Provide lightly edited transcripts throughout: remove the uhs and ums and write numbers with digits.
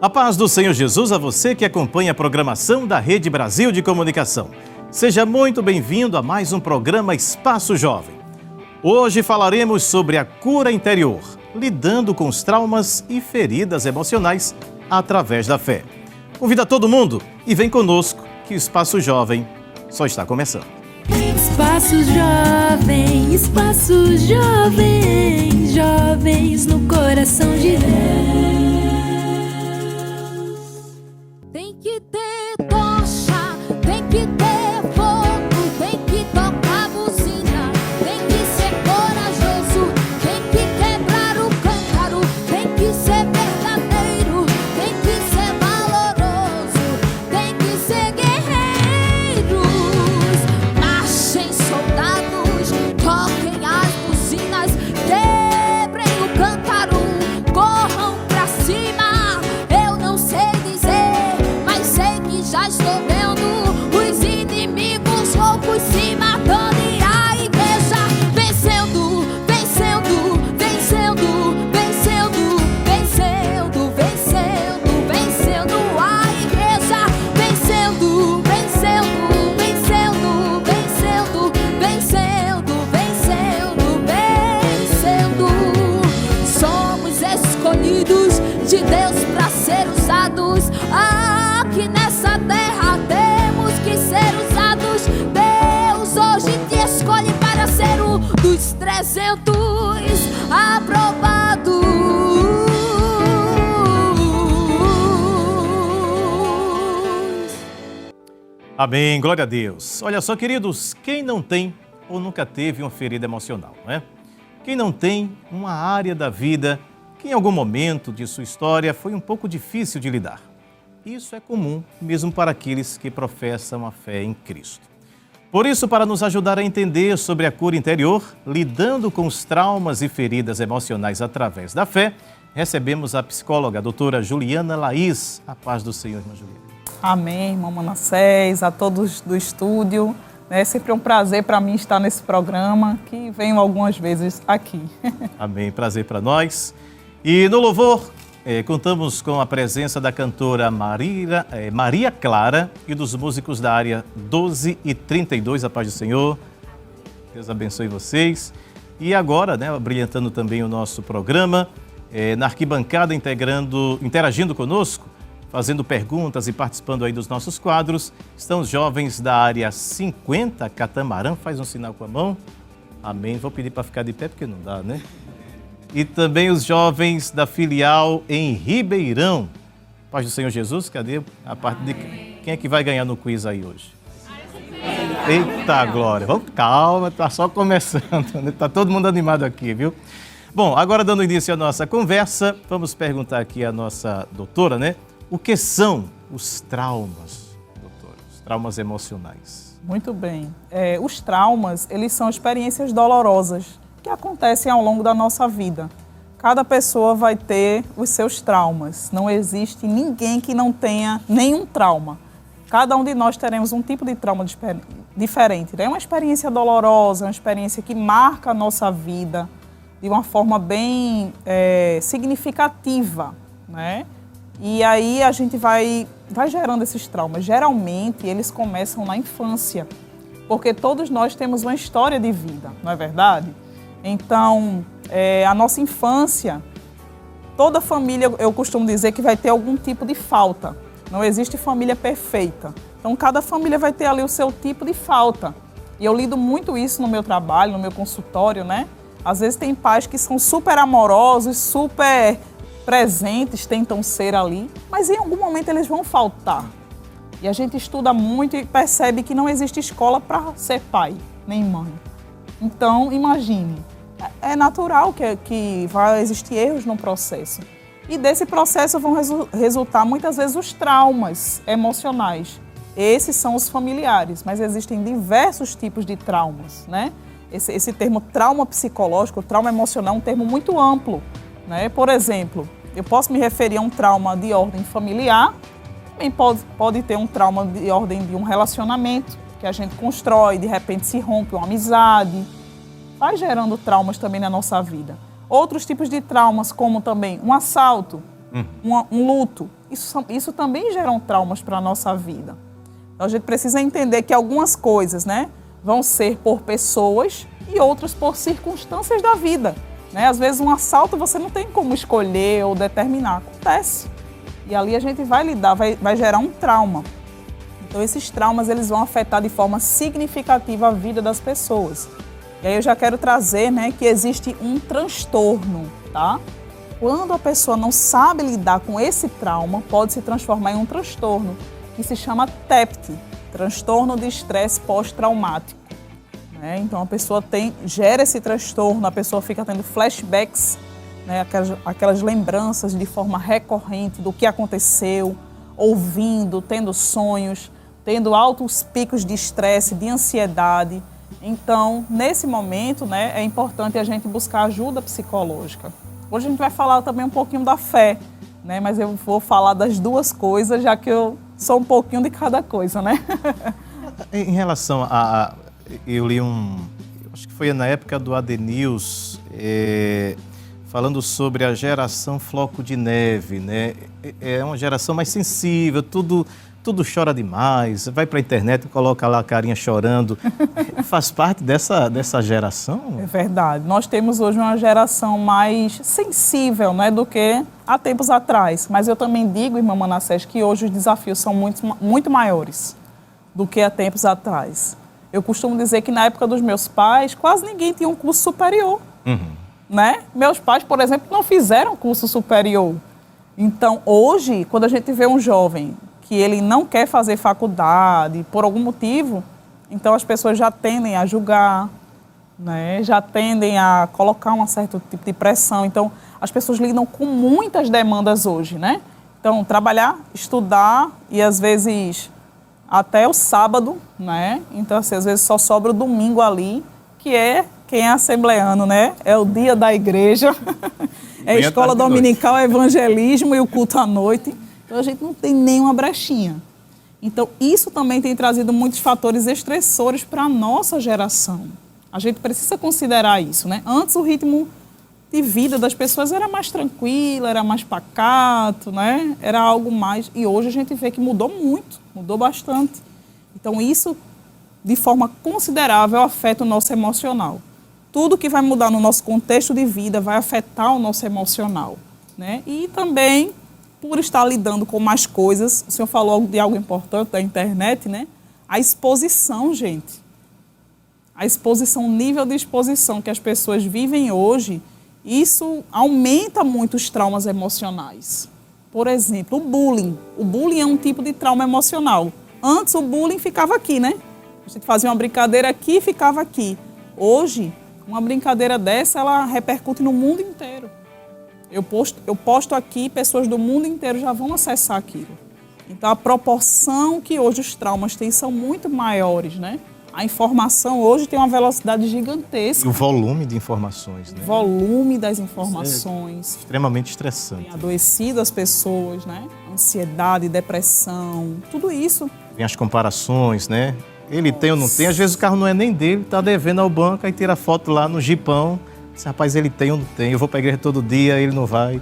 A paz do Senhor Jesus a você que acompanha a programação da Rede Brasil de Comunicação. Seja muito bem-vindo a mais um programa Espaço Jovem. Hoje falaremos sobre a cura interior, lidando com os traumas e feridas emocionais através da fé. Convida todo mundo e vem conosco que o Espaço Jovem só está começando. Espaço Jovem, Espaço Jovem, jovens no coração de Deus. Tem que ter tocha, tem que ter fogo, tem que tocar buzina, tem que ser corajoso, tem que quebrar o cântaro, tem que ser verdadeiro, tem que ser valoroso, tem que ser guerreiros. Marchem soldados, toquem as buzinas, quebrem o cântaro, corram pra cima. Eu não sei dizer, mas sei que já estou vendo os inimigos loucos se matando e a igreja vencendo, vencendo, vencendo, vencendo, vencendo, vencendo, vencendo, a igreja vencendo, vencendo, vencendo, vencendo, vencendo, vencendo, vencendo. Somos escolhidos de Deus para ser usados. Aqui nessa terra temos que ser usados. Deus hoje te escolhe para ser um dos 300 aprovados. Amém, glória a Deus. Olha só, queridos, quem não tem ou nunca teve uma ferida emocional, não é? Quem não tem uma área da vida que em algum momento de sua história foi um pouco difícil de lidar. Isso é comum mesmo para aqueles que professam a fé em Cristo. Por isso, para nos ajudar a entender sobre a cura interior, lidando com os traumas e feridas emocionais através da fé, recebemos a psicóloga, a doutora Juliana Laís. A paz do Senhor, irmã Juliana. Amém, irmão Manassés, a todos do estúdio. É sempre um prazer para mim estar nesse programa, que venho algumas vezes aqui. Amém, prazer para nós. E no louvor, contamos com a presença da cantora Maria Clara e dos músicos da área 12 e 32, a paz do Senhor. Deus abençoe vocês. E agora, brilhantando também o nosso programa, na arquibancada interagindo conosco, fazendo perguntas e participando aí dos nossos quadros, estão os jovens da área 50, Catamarã, faz um sinal com a mão. Amém. Vou pedir para ficar de pé porque não dá, né? E também os jovens da filial em Ribeirão. Paz do Senhor Jesus, cadê a parte de quem é que vai ganhar no quiz aí hoje? Eita glória, vamos, calma, tá só começando, tá todo mundo animado aqui, viu? Bom, agora dando início à nossa conversa, vamos perguntar aqui à nossa doutora, o que são os traumas, doutora? Os traumas emocionais. Muito bem. Os traumas, eles são experiências dolorosas que acontecem ao longo da nossa vida. Cada pessoa vai ter os seus traumas. Não existe ninguém que não tenha nenhum trauma. Cada um de nós teremos um tipo de trauma diferente. É uma experiência dolorosa, uma experiência que marca a nossa vida de uma forma bem significativa, né? E aí a gente vai gerando esses traumas. Geralmente, eles começam na infância, porque todos nós temos uma história de vida, não é verdade? Então, a nossa infância, toda família, eu costumo dizer que vai ter algum tipo de falta. Não existe família perfeita. Então, cada família vai ter ali o seu tipo de falta. E eu lido muito isso no meu trabalho, no meu consultório, né? Às vezes tem pais que são super amorosos, super presentes, tentam ser ali, mas em algum momento eles vão faltar. E a gente estuda muito e percebe que não existe escola para ser pai, nem mãe. Então, imagine, é natural que vai existir erros no processo. E desse processo vão resultar muitas vezes os traumas emocionais. Esses são os familiares, mas existem diversos tipos de traumas, né? Esse termo trauma psicológico, trauma emocional é um termo muito amplo, né? Por exemplo, eu posso me referir a um trauma de ordem familiar, também pode ter um trauma de ordem de um relacionamento que a gente constrói, de repente se rompe uma amizade, vai gerando traumas também na nossa vida. Outros tipos de traumas, como também um assalto, um luto. Isso também geram traumas para a nossa vida. Então a gente precisa entender que algumas coisas, né, vão ser por pessoas e outras por circunstâncias da vida. Né? Às vezes um assalto você não tem como escolher ou determinar, acontece. E ali a gente vai lidar, vai gerar um trauma. Então esses traumas eles vão afetar de forma significativa a vida das pessoas. E aí eu já quero trazer, né, que existe um transtorno, tá? Quando a pessoa não sabe lidar com esse trauma, pode se transformar em um transtorno que se chama TEPT, transtorno de estresse pós-traumático. Né? Então a pessoa gera esse transtorno, a pessoa fica tendo flashbacks, né, aquelas lembranças de forma recorrente do que aconteceu, ouvindo, tendo sonhos, tendo altos picos de estresse, de ansiedade. Então, nesse momento, né, é importante a gente buscar ajuda psicológica. Hoje a gente vai falar também um pouquinho da fé, né, mas eu vou falar das duas coisas, já que eu sou um pouquinho de cada coisa, né? Em relação a... Eu li acho que foi na época do AD News, falando sobre a geração floco de neve, né? É uma geração mais sensível, tudo chora demais, vai para a internet e coloca lá a carinha chorando. Faz parte dessa geração? É verdade. Nós temos hoje uma geração mais sensível, né, do que há tempos atrás. Mas eu também digo, irmã Manassés, que hoje os desafios são muito maiores do que há tempos atrás. Eu costumo dizer que na época dos meus pais, quase ninguém tinha um curso superior. Né? Meus pais, por exemplo, não fizeram curso superior. Então, hoje, quando a gente vê um jovem que ele não quer fazer faculdade por algum motivo, então as pessoas já tendem a julgar, né? Já tendem a colocar um certo tipo de pressão. Então, as pessoas lidam com muitas demandas hoje, né? Então, trabalhar, estudar e, às vezes, até o sábado, né? Então, assim, às vezes só sobra o domingo ali, que é quem é assembleano, né? É o dia da igreja, é a escola dominical, é evangelismo e o culto à noite. Então, a gente não tem nenhuma brechinha. Então, isso também tem trazido muitos fatores estressores para a nossa geração. A gente precisa considerar isso, né? Antes, o ritmo de vida das pessoas era mais tranquilo, era mais pacato, né? Era algo mais... E hoje a gente vê que mudou muito, mudou bastante. Então, isso, de forma considerável, afeta o nosso emocional. Tudo que vai mudar no nosso contexto de vida vai afetar o nosso emocional, né? E também, por estar lidando com mais coisas, o senhor falou de algo importante da internet, né? A exposição, gente. A exposição, o nível de exposição que as pessoas vivem hoje, isso aumenta muito os traumas emocionais. Por exemplo, o bullying. O bullying é um tipo de trauma emocional. Antes o bullying ficava aqui, né? A gente fazia uma brincadeira aqui e ficava aqui. Hoje, uma brincadeira dessa, ela repercute no mundo inteiro. Eu posto aqui, pessoas do mundo inteiro já vão acessar aquilo. Então, a proporção que hoje os traumas têm são muito maiores, né? A informação hoje tem uma velocidade gigantesca. E o volume de informações, né? O volume das informações. É extremamente estressante. Tem adoecido as pessoas, né? Ansiedade, depressão, tudo isso. Tem as comparações, né? Ele tem ou não tem. Às vezes o carro não é nem dele, tá devendo ao banco, aí tira foto lá no jipão. Diz, rapaz, ele tem ou não tem? Eu vou para a igreja todo dia, ele não vai.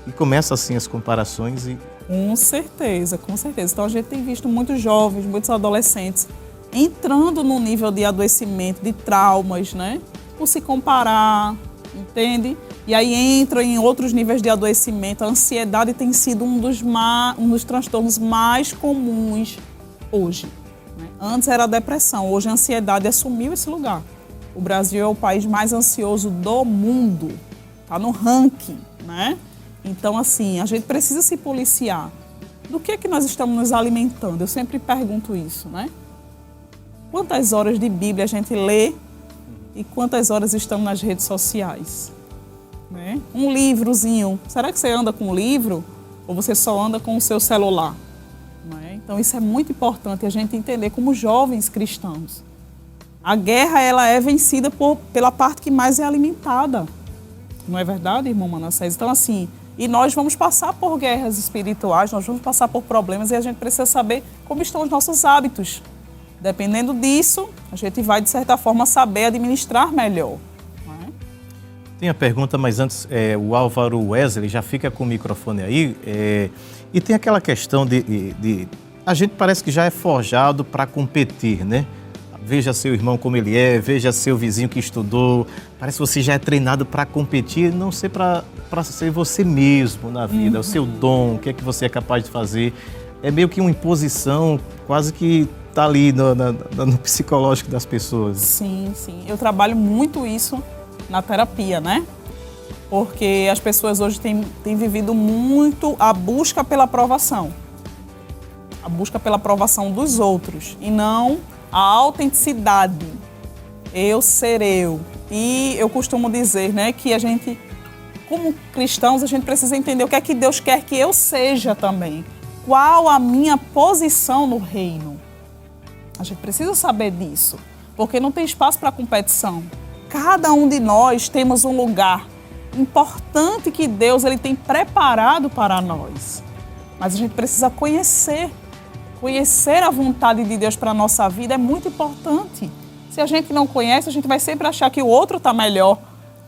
E começa assim as comparações e... Com certeza, com certeza. Então a gente tem visto muitos jovens, muitos adolescentes entrando num nível de adoecimento, de traumas, né? Por se comparar, entende? E aí entra em outros níveis de adoecimento. A ansiedade tem sido um dos transtornos mais comuns hoje. Né? Antes era a depressão, hoje a ansiedade assumiu esse lugar. O Brasil é o país mais ansioso do mundo, está no ranking, né? Então, assim, a gente precisa se policiar. Do que é que nós estamos nos alimentando? Eu sempre pergunto isso, né? Quantas horas de Bíblia a gente lê e quantas horas estamos nas redes sociais? Né? Um livrozinho, será que você anda com um livro ou você só anda com o seu celular? Né? Então isso é muito importante a gente entender como jovens cristãos. A guerra ela é vencida pela parte que mais é alimentada. Não é verdade, irmão Manassés? Então assim, e nós vamos passar por guerras espirituais, nós vamos passar por problemas e a gente precisa saber como estão os nossos hábitos. Dependendo disso, a gente vai, de certa forma, saber administrar melhor. Não é? Tem a pergunta, mas antes, o Álvaro Wesley já fica com o microfone aí. E tem aquela questão de a gente parece que já é forjado para competir, né? Veja seu irmão como ele é, veja seu vizinho que estudou. Parece que você já é treinado para competir, não ser para ser você mesmo na vida, o seu dom, o que é que você é capaz de fazer. É meio que uma imposição, quase que está ali no psicológico das pessoas. Sim, sim. Eu trabalho muito isso na terapia, né? Porque as pessoas hoje têm vivido muito a busca pela aprovação. A busca pela aprovação dos outros e não a autenticidade. Eu ser eu. E eu costumo dizer, né, que a gente, como cristãos, a gente precisa entender o que é que Deus quer que eu seja também. Qual a minha posição no reino? A gente precisa saber disso, porque não tem espaço para competição. Cada um de nós temos um lugar importante que Deus ele tem preparado para nós. Mas a gente precisa conhecer a vontade de Deus para a nossa vida é muito importante. Se a gente não conhece, a gente vai sempre achar que o outro está melhor,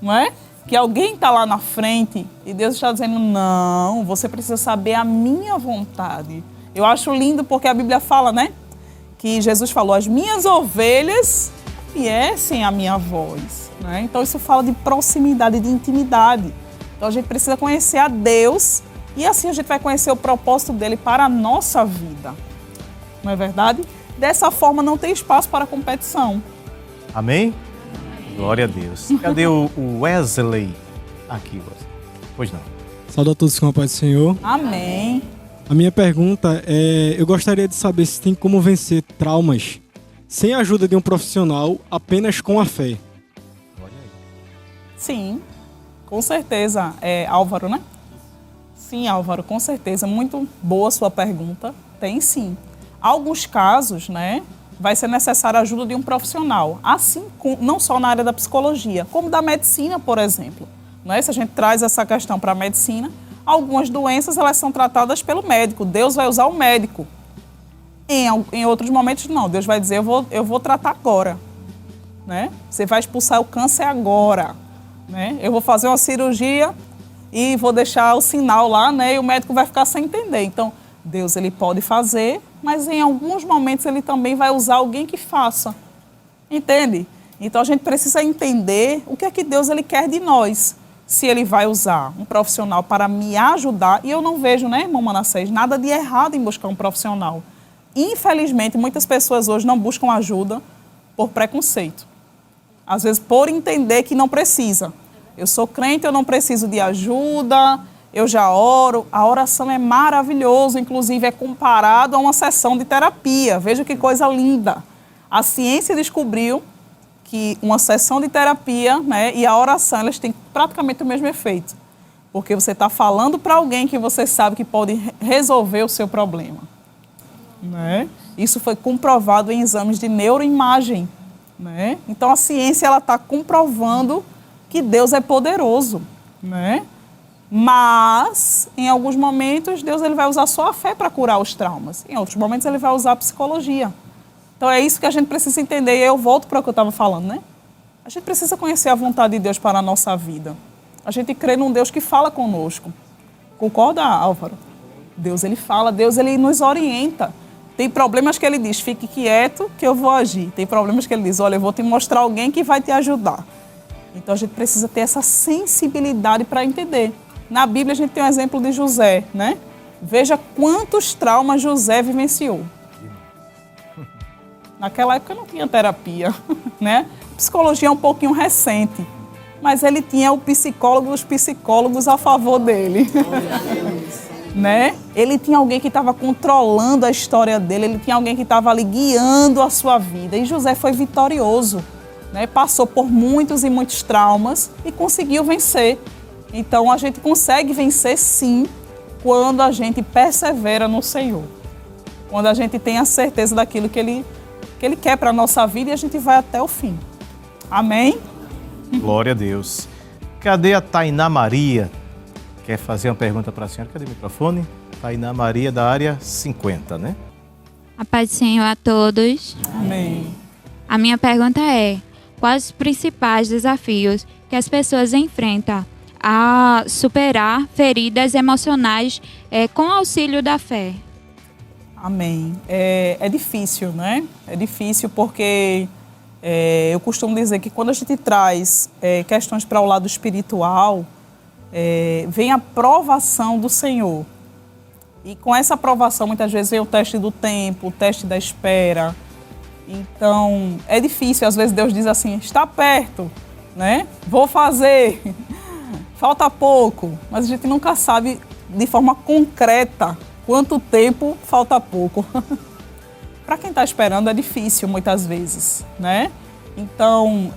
não é? Que alguém está lá na frente e Deus está dizendo, não, você precisa saber a minha vontade. Eu acho lindo porque a Bíblia fala, né? Que Jesus falou, as minhas ovelhas conhecem a minha voz. Né? Então isso fala de proximidade, de intimidade. Então a gente precisa conhecer a Deus e assim a gente vai conhecer o propósito dele para a nossa vida. Não é verdade? Dessa forma não tem espaço para competição. Amém? Glória a Deus. Cadê o Wesley? Aqui, Wesley. Pois não. Saúde a todos com a paz do Senhor. Amém. A minha pergunta é, eu gostaria de saber se tem como vencer traumas sem a ajuda de um profissional, apenas com a fé. Sim, com certeza. Álvaro, né? Sim, Álvaro, com certeza. Muito boa a sua pergunta. Tem sim. Alguns casos, né, vai ser necessária a ajuda de um profissional. Assim, não só na área da psicologia, como da medicina, por exemplo. Né? Se a gente traz essa questão para a medicina, algumas doenças elas são tratadas pelo médico. Deus vai usar o médico. Em outros momentos, não. Deus vai dizer, eu vou tratar agora. Né? Você vai expulsar o câncer agora. Né? Eu vou fazer uma cirurgia e vou deixar o sinal lá, né? E o médico vai ficar sem entender. Então, Deus ele pode fazer, mas em alguns momentos ele também vai usar alguém que faça. Entende? Então, a gente precisa entender o que é que Deus ele quer de nós. Se ele vai usar um profissional para me ajudar, e eu não vejo, né, irmão Manassés, nada de errado em buscar um profissional. Infelizmente, muitas pessoas hoje não buscam ajuda por preconceito. Às vezes, por entender que não precisa. Eu sou crente, eu não preciso de ajuda, eu já oro. A oração é maravilhoso, inclusive é comparado a uma sessão de terapia. Veja que coisa linda. A ciência descobriu que uma sessão de terapia, né, e a oração, elas têm praticamente o mesmo efeito. Porque você está falando para alguém que você sabe que pode resolver o seu problema. Né? Isso foi comprovado em exames de neuroimagem. Né? Então, a ciência está comprovando que Deus é poderoso. Né? Mas, em alguns momentos, Deus ele vai usar só a fé para curar os traumas. Em outros momentos, ele vai usar a psicologia. Então, é isso que a gente precisa entender. E eu volto para o que eu estava falando, né? A gente precisa conhecer a vontade de Deus para a nossa vida. A gente crê num Deus que fala conosco. Concorda, Álvaro? Deus, ele fala. Deus, ele nos orienta. Tem problemas que ele diz, fique quieto que eu vou agir. Tem problemas que ele diz, olha, eu vou te mostrar alguém que vai te ajudar. Então, a gente precisa ter essa sensibilidade para entender. Na Bíblia, a gente tem um exemplo de José, né? Veja quantos traumas José vivenciou. Naquela época não tinha terapia, né? Psicologia é um pouquinho recente, mas ele tinha o psicólogo dos psicólogos a favor dele. Né? Ele tinha alguém que estava controlando a história dele, ele tinha alguém que estava ali guiando a sua vida. E José foi vitorioso, né? Passou por muitos e muitos traumas e conseguiu vencer. Então, a gente consegue vencer, sim, quando a gente persevera no Senhor. Quando a gente tem a certeza daquilo que Ele quer para a nossa vida e a gente vai até o fim. Amém? Glória a Deus. Cadê a Tainá Maria? Quer fazer uma pergunta para a senhora? Cadê o microfone? Tainá Maria, da área 50, né? A paz do Senhor a todos. Amém. A minha pergunta é, quais os principais desafios que as pessoas enfrentam a superar feridas emocionais com auxílio da fé? Amém. É difícil, né? É difícil porque eu costumo dizer que quando a gente traz questões para o lado espiritual, vem a provação do Senhor. E com essa aprovação, muitas vezes, vem o teste do tempo, o teste da espera. Então, é difícil. Às vezes, Deus diz assim, está perto, né? Vou fazer. Falta pouco. Mas a gente nunca sabe de forma concreta quanto tempo falta pouco. Para quem está esperando, é difícil, muitas vezes, né? Então,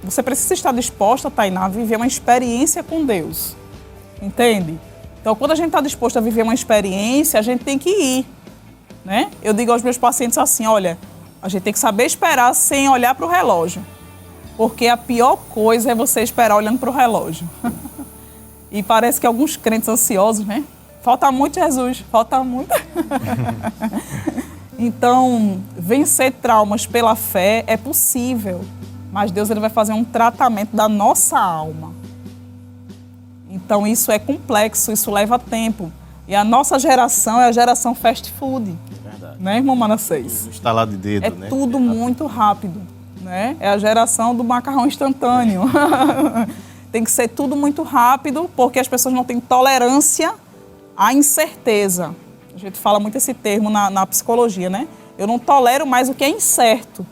você precisa estar disposta, Tainá, a viver uma experiência com Deus. Entende? Então, quando a gente está disposto a viver uma experiência, a gente tem que ir, né? Eu digo aos meus pacientes assim, olha, a gente tem que saber esperar sem olhar para o relógio. Porque a pior coisa é você esperar olhando para o relógio. E parece que alguns crentes ansiosos, né? Falta muito, Jesus, falta muito. Então, vencer traumas pela fé é possível. Mas Deus ele vai fazer um tratamento da nossa alma. Então, isso é complexo, isso leva tempo. E a nossa geração é a geração fast food. Verdade. Né, irmão Manassés? Estalar de dedo, né? É tudo muito rápido. Né? É a geração do macarrão instantâneo. Tem que ser tudo muito rápido, porque as pessoas não têm tolerância à incerteza. A gente fala muito esse termo na psicologia, né? Eu não tolero mais o que é incerto.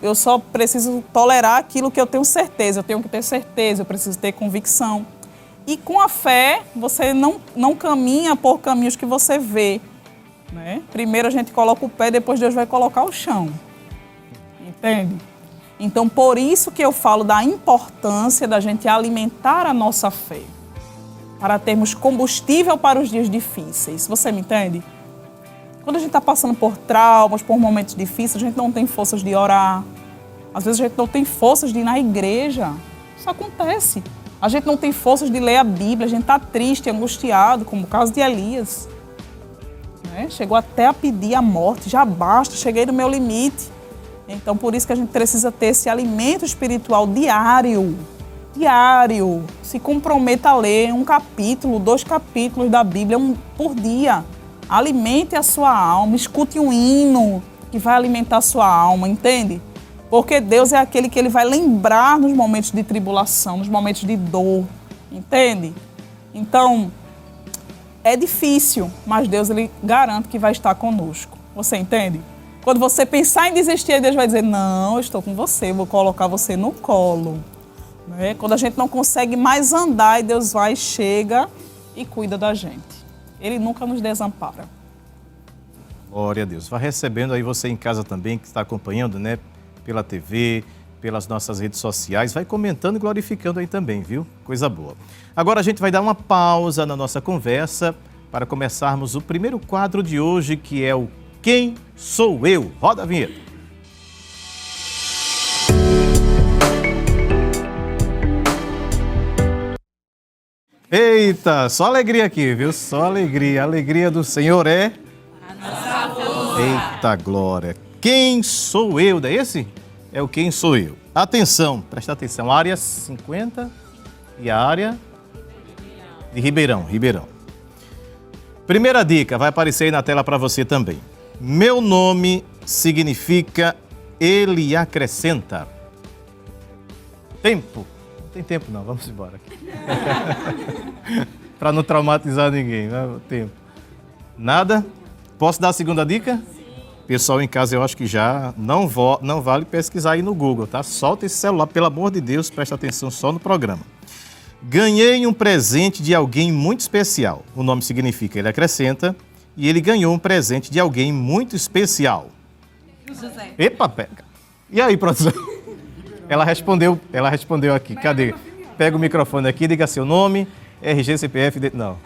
Eu só preciso tolerar aquilo que eu tenho certeza. Eu tenho que ter certeza, eu preciso ter convicção. E com a fé, você não caminha por caminhos que você vê. Né? Primeiro a gente coloca o pé, depois Deus vai colocar o chão. Entende? Então, por isso que eu falo da importância da gente alimentar a nossa fé. Para termos combustível para os dias difíceis. Você me entende? Quando a gente está passando por traumas, por momentos difíceis, a gente não tem forças de orar. Às vezes a gente não tem forças de ir na igreja. Isso acontece. A gente não tem forças de ler a Bíblia, a gente está triste, angustiado, como o caso de Elias. Né? Chegou até a pedir a morte, já basta, cheguei no meu limite. Então, por isso que a gente precisa ter esse alimento espiritual diário. Diário. Se comprometa a ler 1 capítulo, 2 capítulos da Bíblia por dia. Alimente a sua alma, escute um hino que vai alimentar a sua alma, entende? Porque Deus é aquele que ele vai lembrar nos momentos de tribulação, nos momentos de dor, entende? Então, é difícil, mas Deus ele garante que vai estar conosco. Você entende? Quando você pensar em desistir, Deus vai dizer, não, eu estou com você, vou colocar você no colo. Né? Quando a gente não consegue mais andar, e Deus vai, chega e cuida da gente. Ele nunca nos desampara. Glória a Deus. Vai recebendo aí você em casa também, que está acompanhando, né? Pela TV, pelas nossas redes sociais. Vai comentando e glorificando aí também, viu? Coisa boa. Agora a gente vai dar uma pausa na nossa conversa para começarmos o primeiro quadro de hoje, que é o Quem Sou Eu? Roda a vinheta. Eita, só alegria aqui, viu? Só alegria. A alegria do Senhor é... a nossa força. Eita glória. Quem sou eu? Não é esse? É o Quem Sou Eu. Atenção, presta atenção. Área 50 e a área de Ribeirão. Primeira dica, vai aparecer aí na tela para você também. Meu nome significa Ele acrescenta. Tempo. Não tem tempo não, vamos embora aqui. Para não traumatizar ninguém, né? Tempo. Nada? Posso dar a segunda dica? Pessoal em casa, eu acho que já não vale pesquisar aí no Google, tá? Solta esse celular, pelo amor de Deus, presta atenção só no programa. Ganhei um presente de alguém muito especial. O nome significa Ele acrescenta. E ele ganhou um presente de alguém muito especial. José. Epa, pega. E aí, produção? Ela respondeu aqui. Cadê? Pega o microfone aqui, diga seu nome, RG, CPF... Não.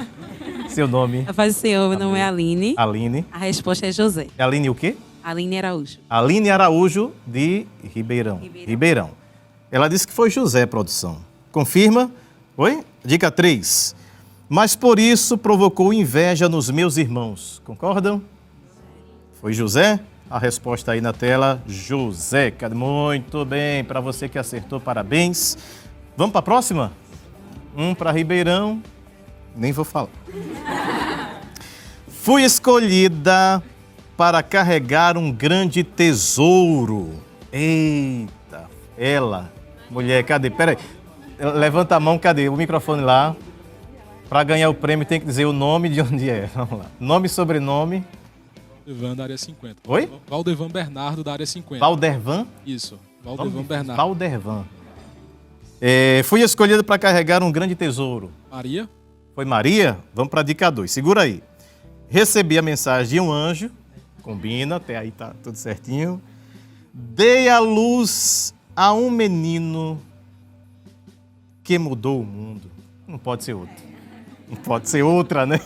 Seu nome. A paz do Senhor, meu nome é Aline. Aline. A resposta é José. Aline o quê? Aline Araújo. Aline Araújo, de Ribeirão. Ela disse que foi José, produção. Confirma? Oi? Dica 3. Mas por isso provocou inveja nos meus irmãos. Concordam? Foi José? A resposta aí na tela, José. Muito bem, para você que acertou, parabéns. Vamos para a próxima? Para Ribeirão, nem vou falar. Fui escolhida para carregar um grande tesouro. Eita, ela, mulher, cadê? Peraí, levanta a mão, cadê? O microfone lá. Para ganhar o prêmio tem que dizer o nome de onde é. Vamos lá. Nome e sobrenome. Valdevan da área 50. Oi? Valdevan Bernardo da área 50. Valdervan? Isso, Valdevan Bernardo. Valdervan. Fui escolhido para carregar um grande tesouro. Maria? Foi Maria? Vamos para a dica 2. Segura aí. Recebi a mensagem de um anjo. Combina, até aí tá tudo certinho. Dei a luz a um menino que mudou o mundo. Não pode ser outro. Não pode ser outra, né?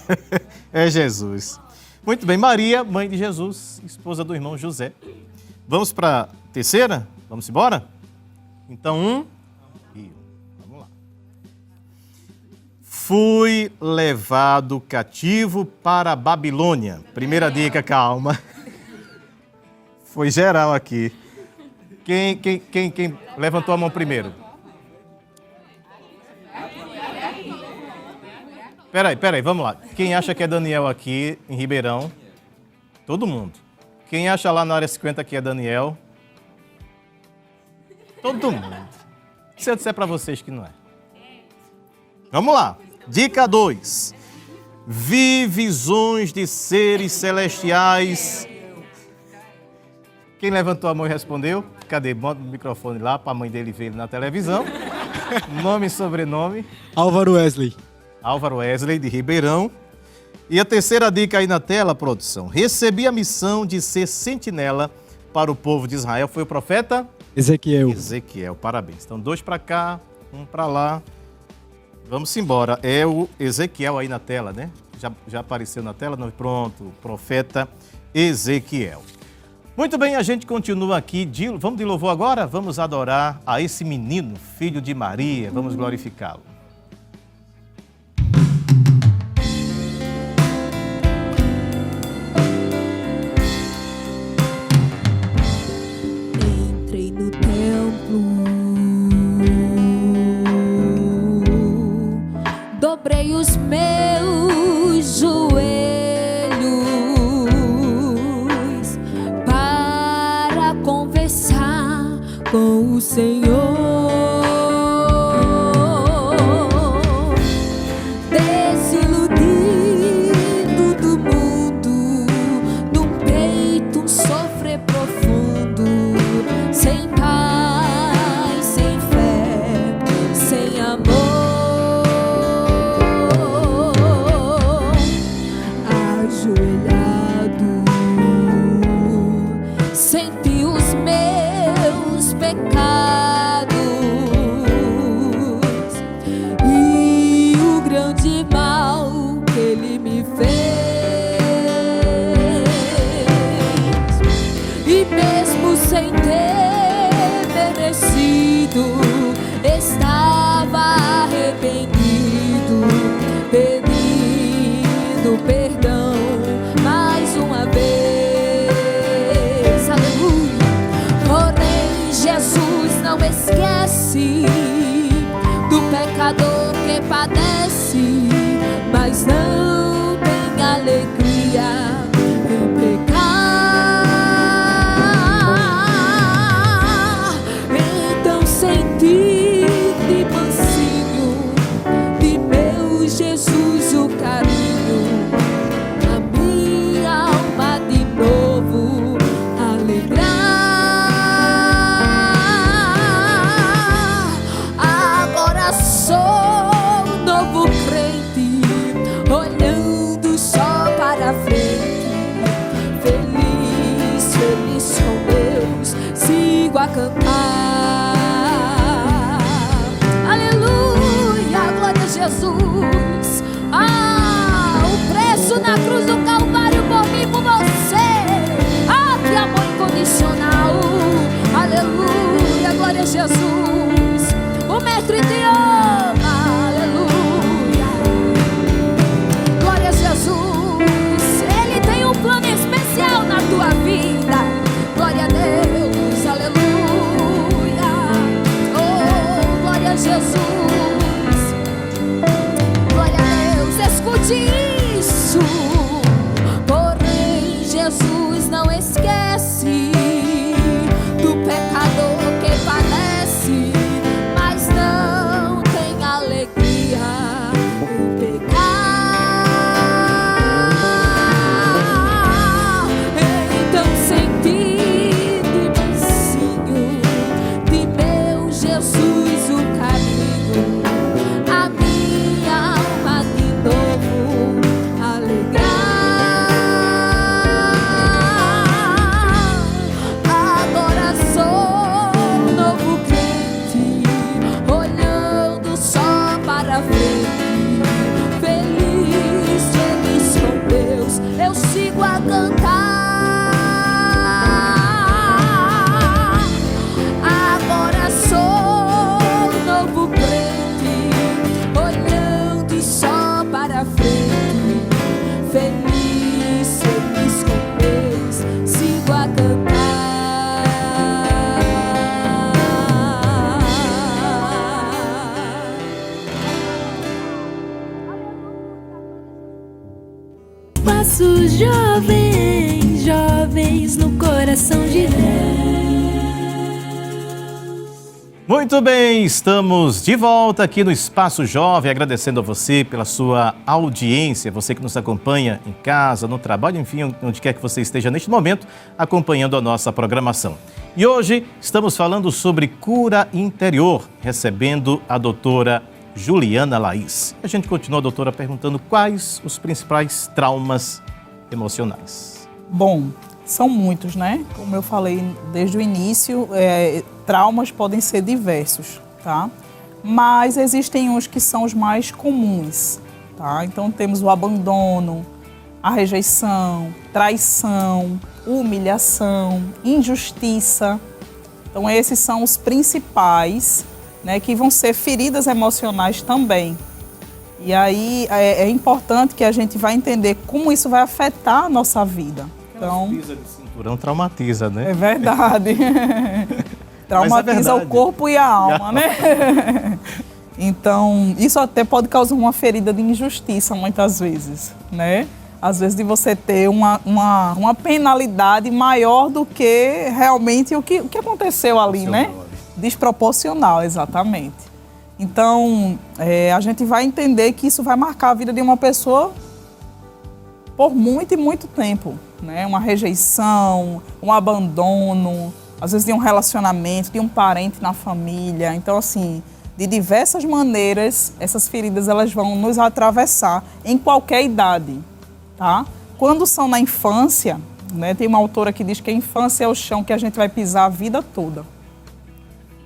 É Jesus. Muito bem, Maria, mãe de Jesus, esposa do irmão José. Vamos para a terceira? Vamos embora? Então, vamos lá. Fui levado cativo para a Babilônia. Primeira dica, calma. Foi geral aqui. Quem levantou a mão primeiro? Peraí, vamos lá. Quem acha que é Daniel aqui em Ribeirão? Todo mundo. Quem acha lá na área 50 que é Daniel? Todo mundo. Se eu disser para vocês que não é. Vamos lá. Dica 2. Vi visões de seres celestiais. Quem levantou a mão e respondeu? Cadê? Bota o microfone lá para a mãe dele ver ele na televisão. Nome e sobrenome. Álvaro Wesley. Álvaro Wesley, de Ribeirão. E a terceira dica aí na tela, produção. Recebi a missão de ser sentinela para o povo de Israel. Foi o profeta? Ezequiel. Ezequiel, parabéns. Então, 2 para cá, 1 para lá. Vamos embora. É o Ezequiel aí na tela, né? Já apareceu na tela? Não, pronto, profeta Ezequiel. Muito bem, a gente continua aqui. Vamos de louvor agora? Vamos adorar a esse menino, filho de Maria. Vamos glorificá-lo. Entrei no templo, dobrei os meus joelhos para conversar com o Senhor. Desiludido do mundo, num peito um sofrer profundo, sem paz, sem fé, sem amor. Ajoelhado, senti os meus pecados e o grande mal que ele me fez. E mesmo sem ter merecido, estava arrependido, pedindo perdão mais uma vez. Aleluia. Porém, Jesus não esquece do pecador que padece, mas não tem alegria em pecar. Então senti-te mansinho, de meu Jesus o carinho, a minha alma de novo alegrar. Agora sou um novo crente, olhando só para frente. Feliz, feliz com Deus, sigo a cantar. Aleluia, glória a Jesus. O preço na cruz do Calvário por mim, por você. Que amor incondicional. Aleluia, glória a Jesus. O mestre te ama. Aleluia, glória a Jesus. Ele tem um plano especial na tua vida. cantar. Agora sou um novo crente, olhando só para frente. Feliz, feliz com Deus, sigo a cantar. Passos jovens, jovens no coração de Deus. Muito bem, estamos de volta aqui no Espaço Jovem, agradecendo a você pela sua audiência, você que nos acompanha em casa, no trabalho, enfim, onde quer que você esteja neste momento, acompanhando a nossa programação. E hoje estamos falando sobre cura interior, recebendo a doutora Juliana Laís. A gente continua, doutora, perguntando quais os principais traumas emocionais. Bom, são muitos, né? Como eu falei desde o início, traumas podem ser diversos, tá? Mas existem uns que são os mais comuns, tá? Então temos o abandono, a rejeição, traição, humilhação, injustiça. Então esses são os principais, né, que vão ser feridas emocionais também. E aí é importante que a gente vai entender como isso vai afetar a nossa vida. Então, Pisa de cinturão traumatiza, né? é verdade. Traumatiza o corpo e a alma, né? Então, isso até pode causar uma ferida de injustiça muitas vezes, né? Às vezes de você ter uma penalidade maior do que realmente o que aconteceu ali, né? Desproporcional, exatamente. Então, a gente vai entender que isso vai marcar a vida de uma pessoa por muito e muito tempo, né? Uma rejeição, um abandono, às vezes de um relacionamento, de um parente na família. Então, assim, de diversas maneiras, essas feridas elas vão nos atravessar em qualquer idade, tá? Quando são na infância, né? Tem uma autora que diz que a infância é o chão que a gente vai pisar a vida toda.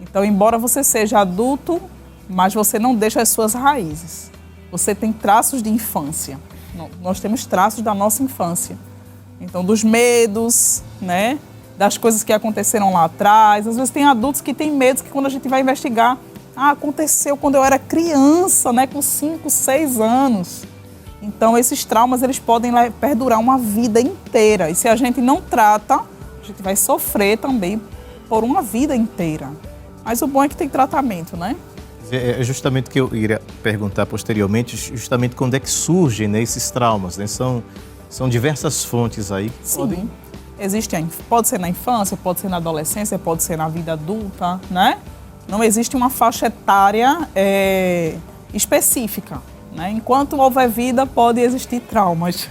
Então, embora você seja adulto, mas você não deixa as suas raízes. Você tem traços de infância. Nós temos traços da nossa infância. Então, dos medos, né? Das coisas que aconteceram lá atrás. Às vezes tem adultos que têm medos que quando a gente vai investigar, aconteceu quando eu era criança, né? Com 5, 6 anos. Então, esses traumas, eles podem perdurar uma vida inteira. E se a gente não trata, a gente vai sofrer também por uma vida inteira. Mas o bom é que tem tratamento, né? É justamente o que eu iria perguntar posteriormente, justamente quando é que surgem, né, esses traumas, né? São diversas fontes aí. Sim. Pode ser na infância, pode ser na adolescência, pode ser na vida adulta, né? Não existe uma faixa etária específica, né? Enquanto houver vida, pode existir traumas.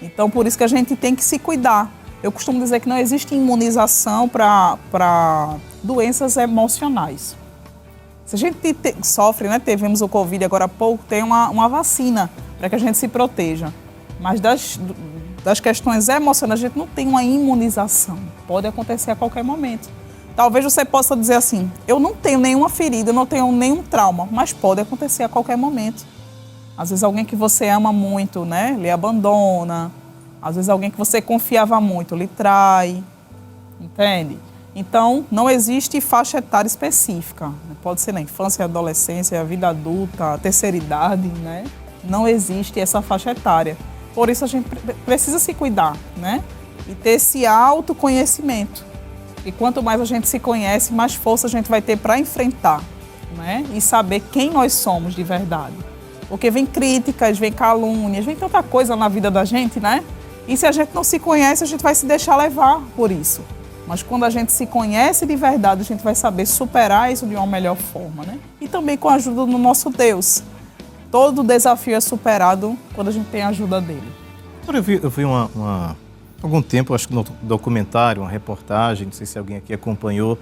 Então, por isso que a gente tem que se cuidar. Eu costumo dizer que não existe imunização para doenças emocionais. Se a gente sofre, né, tivemos o Covid agora há pouco, tem uma vacina para que a gente se proteja. Mas das questões emocionais, a gente não tem uma imunização. Pode acontecer a qualquer momento. Talvez você possa dizer assim, eu não tenho nenhuma ferida, eu não tenho nenhum trauma, mas pode acontecer a qualquer momento. Às vezes alguém que você ama muito, né, lhe abandona. Às vezes alguém que você confiava muito lhe trai. Entende? Então, não existe faixa etária específica. Pode ser na infância, adolescência, vida adulta, terceira idade, né? Não existe essa faixa etária. Por isso, a gente precisa se cuidar, né? E ter esse autoconhecimento. E quanto mais a gente se conhece, mais força a gente vai ter para enfrentar, né? E saber quem nós somos de verdade. Porque vem críticas, vem calúnias, vem tanta coisa na vida da gente, né? E se a gente não se conhece, a gente vai se deixar levar por isso. Mas quando a gente se conhece de verdade, a gente vai saber superar isso de uma melhor forma, né? E também com a ajuda do nosso Deus. Todo desafio é superado quando a gente tem a ajuda dele. Eu vi algum tempo, acho que no documentário, uma reportagem, não sei se alguém aqui acompanhou,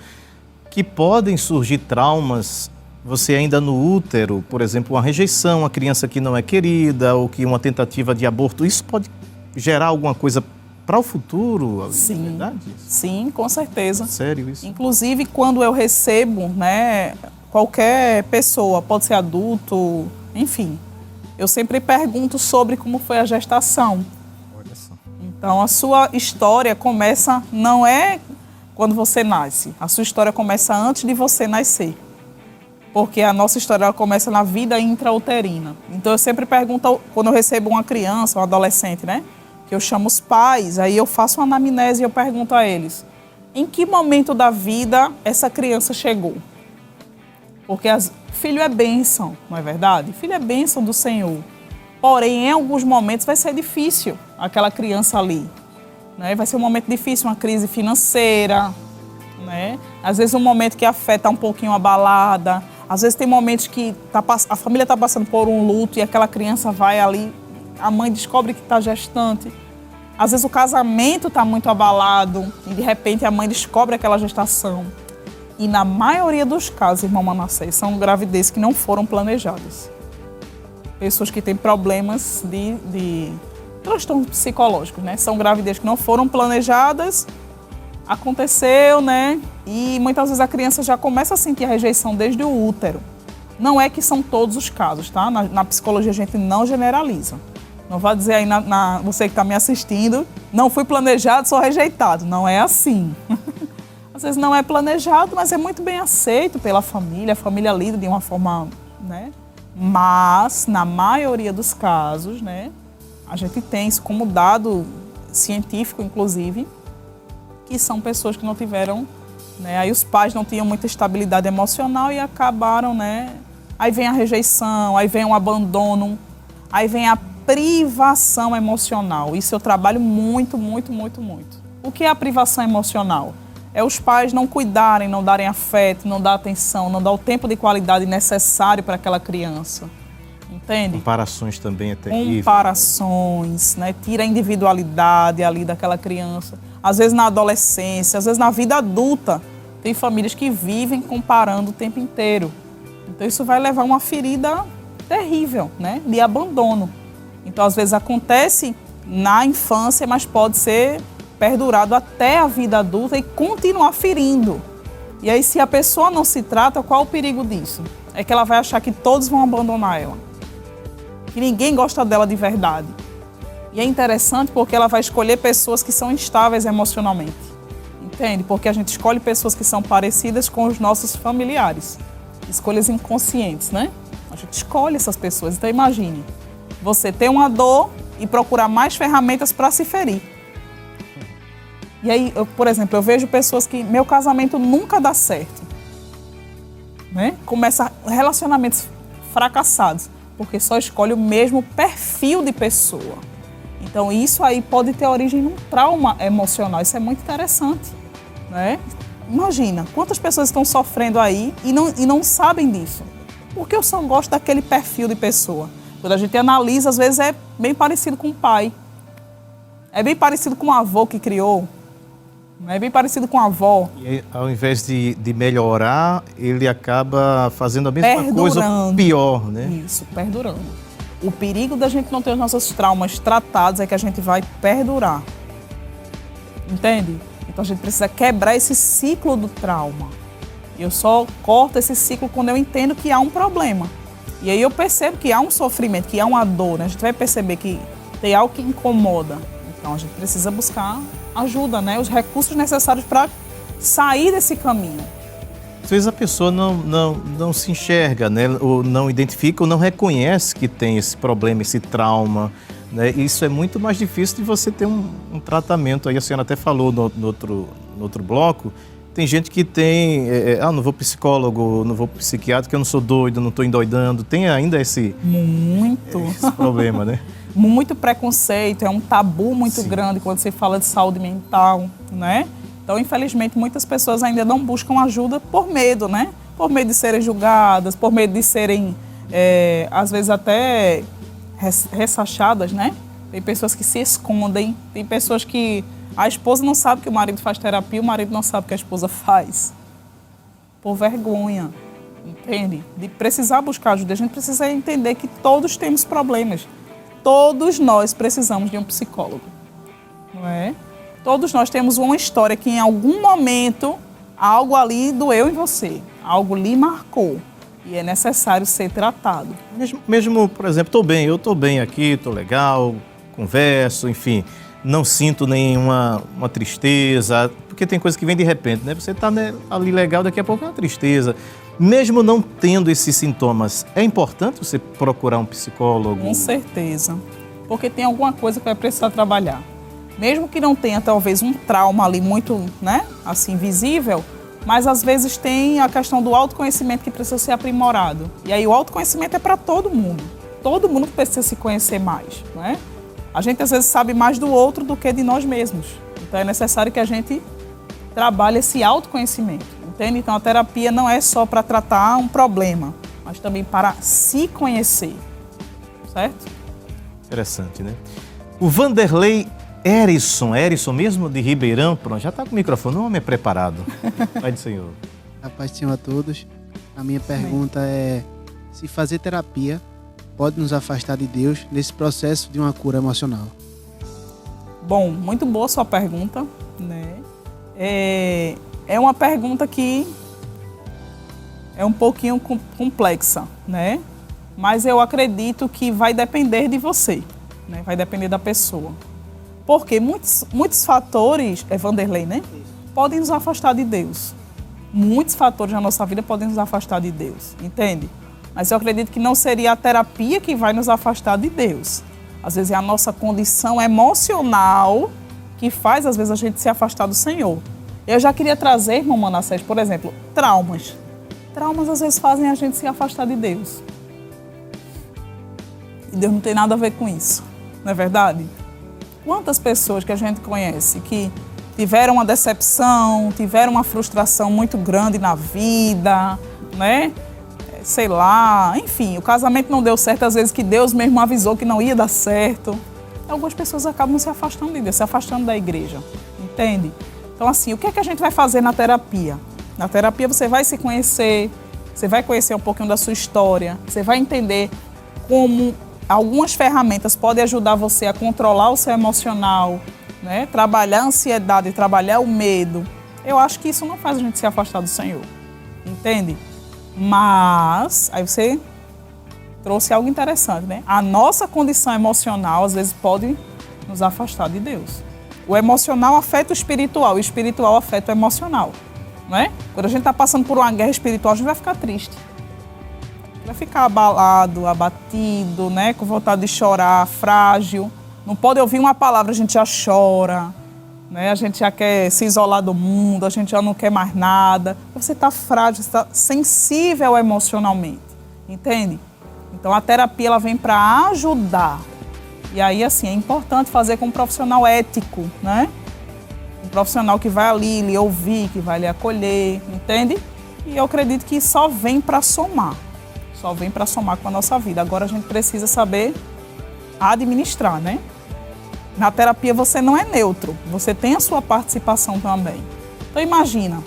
que podem surgir traumas, você ainda no útero, por exemplo, uma rejeição, uma criança que não é querida, ou que uma tentativa de aborto, isso pode gerar alguma coisa para o futuro? Sim, é verdade? sim, com certeza. Sério isso? Inclusive, quando eu recebo, né, qualquer pessoa, pode ser adulto, enfim, eu sempre pergunto sobre como foi a gestação. Olha só. Então, a sua história começa, não é quando você nasce. A sua história começa antes de você nascer. Porque a nossa história ela começa na vida intrauterina. Então, eu sempre pergunto, quando eu recebo uma criança, um adolescente, né? Que eu chamo os pais, aí eu faço uma anamnese e eu pergunto a eles, em que momento da vida essa criança chegou? Porque filho é bênção, não é verdade? Filho é bênção do Senhor. Porém, em alguns momentos vai ser difícil aquela criança ali. Né? Vai ser um momento difícil, uma crise financeira. Né? Às vezes um momento que a fé está um pouquinho abalada. Às vezes tem momentos que a família está passando por um luto e aquela criança vai ali, a mãe descobre que está gestante. Às vezes o casamento está muito abalado e de repente a mãe descobre aquela gestação. E na maioria dos casos, irmão Manassés, são gravidezes que não foram planejadas. Pessoas que têm problemas de transtornos psicológicos, né? São gravidezes que não foram planejadas, aconteceu, né? E muitas vezes a criança já começa a sentir a rejeição desde o útero. Não é que são todos os casos, tá? Na psicologia a gente não generaliza. Não vai dizer aí, você que está me assistindo, não fui planejado, sou rejeitado. Não é assim. Às vezes não é planejado, mas é muito bem aceito pela família. A família lida de uma forma, né? Mas, na maioria dos casos, né, a gente tem isso como dado científico, inclusive, que são pessoas que não tiveram, né, aí os pais não tinham muita estabilidade emocional e acabaram, né, aí vem a rejeição, aí vem o abandono, aí vem a privação emocional. Isso eu trabalho muito, muito, muito, muito. O que é a privação emocional? É os pais não cuidarem, não darem afeto, não dar atenção, não dar o tempo de qualidade necessário para aquela criança. Entende? Comparações também é terrível. Comparações, né? Tira a individualidade ali daquela criança. Às vezes na adolescência, às vezes na vida adulta. Tem famílias que vivem comparando o tempo inteiro. Então isso vai levar a uma ferida terrível, né? De abandono. Então às vezes acontece na infância, mas pode ser perdurado até a vida adulta e continuar ferindo. E aí, se a pessoa não se trata, qual o perigo disso? É que ela vai achar que todos vão abandonar ela. Que ninguém gosta dela de verdade. E é interessante porque ela vai escolher pessoas que são instáveis emocionalmente. Entende? Porque a gente escolhe pessoas que são parecidas com os nossos familiares. Escolhas inconscientes, né? A gente escolhe essas pessoas. Então, imagine, você ter uma dor e procurar mais ferramentas para se ferir. E aí, por exemplo, eu vejo pessoas que meu casamento nunca dá certo. Né? Começa relacionamentos fracassados, porque só escolhe o mesmo perfil de pessoa. Então, isso aí pode ter origem num trauma emocional. Isso é muito interessante. Né? Imagina, quantas pessoas estão sofrendo aí e não sabem disso. Porque eu só gosto daquele perfil de pessoa. Quando a gente analisa, às vezes é bem parecido com o pai. É bem parecido com o avô que criou. É bem parecido com a avó. E ao invés de melhorar, ele acaba fazendo a mesma coisa, pior, né? Isso, perdurando. O perigo da gente não ter os nossos traumas tratados é que a gente vai perdurar. Entende? Então a gente precisa quebrar esse ciclo do trauma. Eu só corto esse ciclo quando eu entendo que há um problema. E aí eu percebo que há um sofrimento, que há uma dor, né? A gente vai perceber que tem algo que incomoda. Então a gente precisa buscar ajuda, né? Os recursos necessários para sair desse caminho. Às vezes a pessoa não se enxerga, né? Ou não identifica ou não reconhece que tem esse problema, esse trauma. Né? Isso é muito mais difícil de você ter um tratamento. Aí a senhora até falou no outro bloco, tem gente que tem, não vou psicólogo, não vou psiquiatra, que eu não sou doido, não estou endoidando. Tem ainda esse problema, né? Muito preconceito, é um tabu muito grande quando se fala de saúde mental, né? Então, infelizmente, muitas pessoas ainda não buscam ajuda por medo, né? Por medo de serem julgadas, por medo de serem, às vezes, até ressachadas, né? Tem pessoas que se escondem, tem pessoas que a esposa não sabe que o marido faz terapia, o marido não sabe que a esposa faz. Por vergonha, entende? De precisar buscar ajuda. A gente precisa entender que todos temos problemas. Todos nós precisamos de um psicólogo, não é? Todos nós temos uma história que em algum momento algo ali doeu em você, algo lhe marcou e é necessário ser tratado. Mesmo por exemplo, eu estou bem aqui, estou legal, converso, enfim. não sinto nenhuma uma tristeza, porque tem coisa que vem de repente, né? Você está ali legal, daqui a pouco é uma tristeza. Mesmo não tendo esses sintomas, é importante você procurar um psicólogo? Com certeza, porque tem alguma coisa que vai precisar trabalhar. Mesmo que não tenha talvez um trauma ali muito, né, assim, visível, mas às vezes tem a questão do autoconhecimento que precisa ser aprimorado. E aí o autoconhecimento é para todo mundo. Todo mundo precisa se conhecer mais, né? A gente às vezes sabe mais do outro do que de nós mesmos. Então é necessário que a gente trabalhe esse autoconhecimento, entende? Então a terapia não é só para tratar um problema, mas também para se conhecer, certo? Interessante, né? O Vanderlei Erison mesmo de Ribeirão, pronto, já está com o microfone, o homem é preparado. Pai do Senhor. A paz do Senhor a todos. A minha pergunta é se fazer terapia pode nos afastar de Deus nesse processo de uma cura emocional. Bom, muito boa sua pergunta, né? É uma pergunta que é um pouquinho complexa, né? Mas eu acredito que vai depender de você, né? Vai depender da pessoa. Porque muitos fatores, Vanderlei, né? Podem nos afastar de Deus. Muitos fatores na nossa vida podem nos afastar de Deus, entende? Mas eu acredito que não seria a terapia que vai nos afastar de Deus. Às vezes é a nossa condição emocional que faz, às vezes, a gente se afastar do Senhor. Eu já queria trazer, irmão Manassés, por exemplo, traumas. Traumas, às vezes, fazem a gente se afastar de Deus. E Deus não tem nada a ver com isso, não é verdade? Quantas pessoas que a gente conhece que tiveram uma decepção, tiveram uma frustração muito grande na vida, né? Sei lá, enfim, o casamento não deu certo, às vezes que Deus mesmo avisou que não ia dar certo. Algumas pessoas acabam se afastando de Deus, se afastando da igreja, entende? Então, assim, o que é que a gente vai fazer na terapia? Na terapia você vai se conhecer, você vai conhecer um pouquinho da sua história, você vai entender como algumas ferramentas podem ajudar você a controlar o seu emocional, né? Trabalhar a ansiedade, trabalhar o medo. Eu acho que isso não faz a gente se afastar do Senhor, entende? Mas, aí você trouxe algo interessante, né? A nossa condição emocional, às vezes, pode nos afastar de Deus. O emocional afeta o espiritual afeta o emocional, não é? Quando a gente está passando por uma guerra espiritual, a gente vai ficar triste. Vai ficar abalado, abatido, né? Com vontade de chorar, frágil. Não pode ouvir uma palavra, a gente já chora, né? A gente já quer se isolar do mundo, a gente já não quer mais nada. Você está frágil, você está sensível emocionalmente, entende? Então a terapia ela vem para ajudar. E aí, assim, é importante fazer com um profissional ético, né? Um profissional que vai ali lhe ouvir, que vai lhe acolher, entende? E eu acredito que só vem para somar. Só vem para somar com a nossa vida. Agora a gente precisa saber administrar, né? Na terapia você não é neutro, você tem a sua participação também. Então imagina,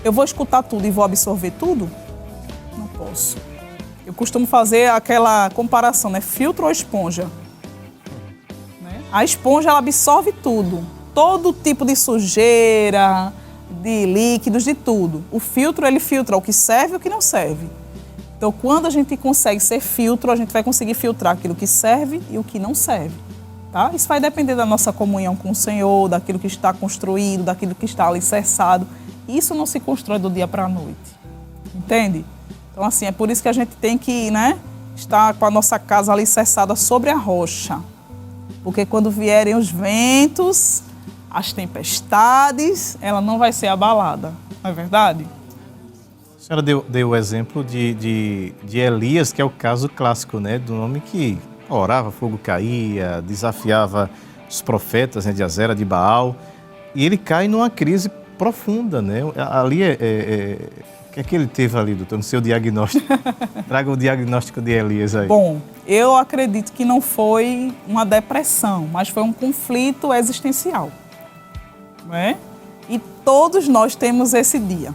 eu vou escutar tudo e vou absorver tudo? Não posso. Eu costumo fazer aquela comparação, né? Filtro ou esponja? Né? A esponja ela absorve tudo, todo tipo de sujeira, de líquidos, de tudo. O filtro ele filtra o que serve e o que não serve. Então, quando a gente consegue ser filtro, a gente vai conseguir filtrar aquilo que serve e o que não serve. Tá? Isso vai depender da nossa comunhão com o Senhor, daquilo que está construído, daquilo que está alicerçado. Isso não se constrói do dia para a noite. Entende? Então, assim, é por isso que a gente tem que, né, estar com a nossa casa alicerçada sobre a rocha. Porque quando vierem os ventos, as tempestades, ela não vai ser abalada. Não é verdade? A senhora deu o exemplo de Elias, que é o caso clássico, né? Do homem que orava, fogo caía, desafiava os profetas, né, de Azera, de Baal, e ele cai numa crise profunda, né? Ali o que é que ele teve ali, doutor, no seu diagnóstico? Traga o diagnóstico de Elias aí. Bom, eu acredito que não foi uma depressão, mas foi um conflito existencial, né? E todos nós temos esse dia.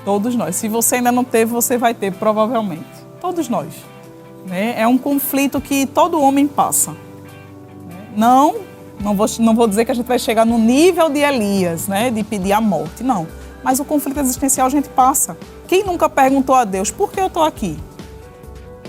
Todos nós. Se você ainda não teve, você vai ter, provavelmente. Todos nós. Né? É um conflito que todo homem passa. Não vou dizer que a gente vai chegar no nível de Elias, né? De pedir a morte, não. Mas o conflito existencial a gente passa. Quem nunca perguntou a Deus, por que eu estou aqui?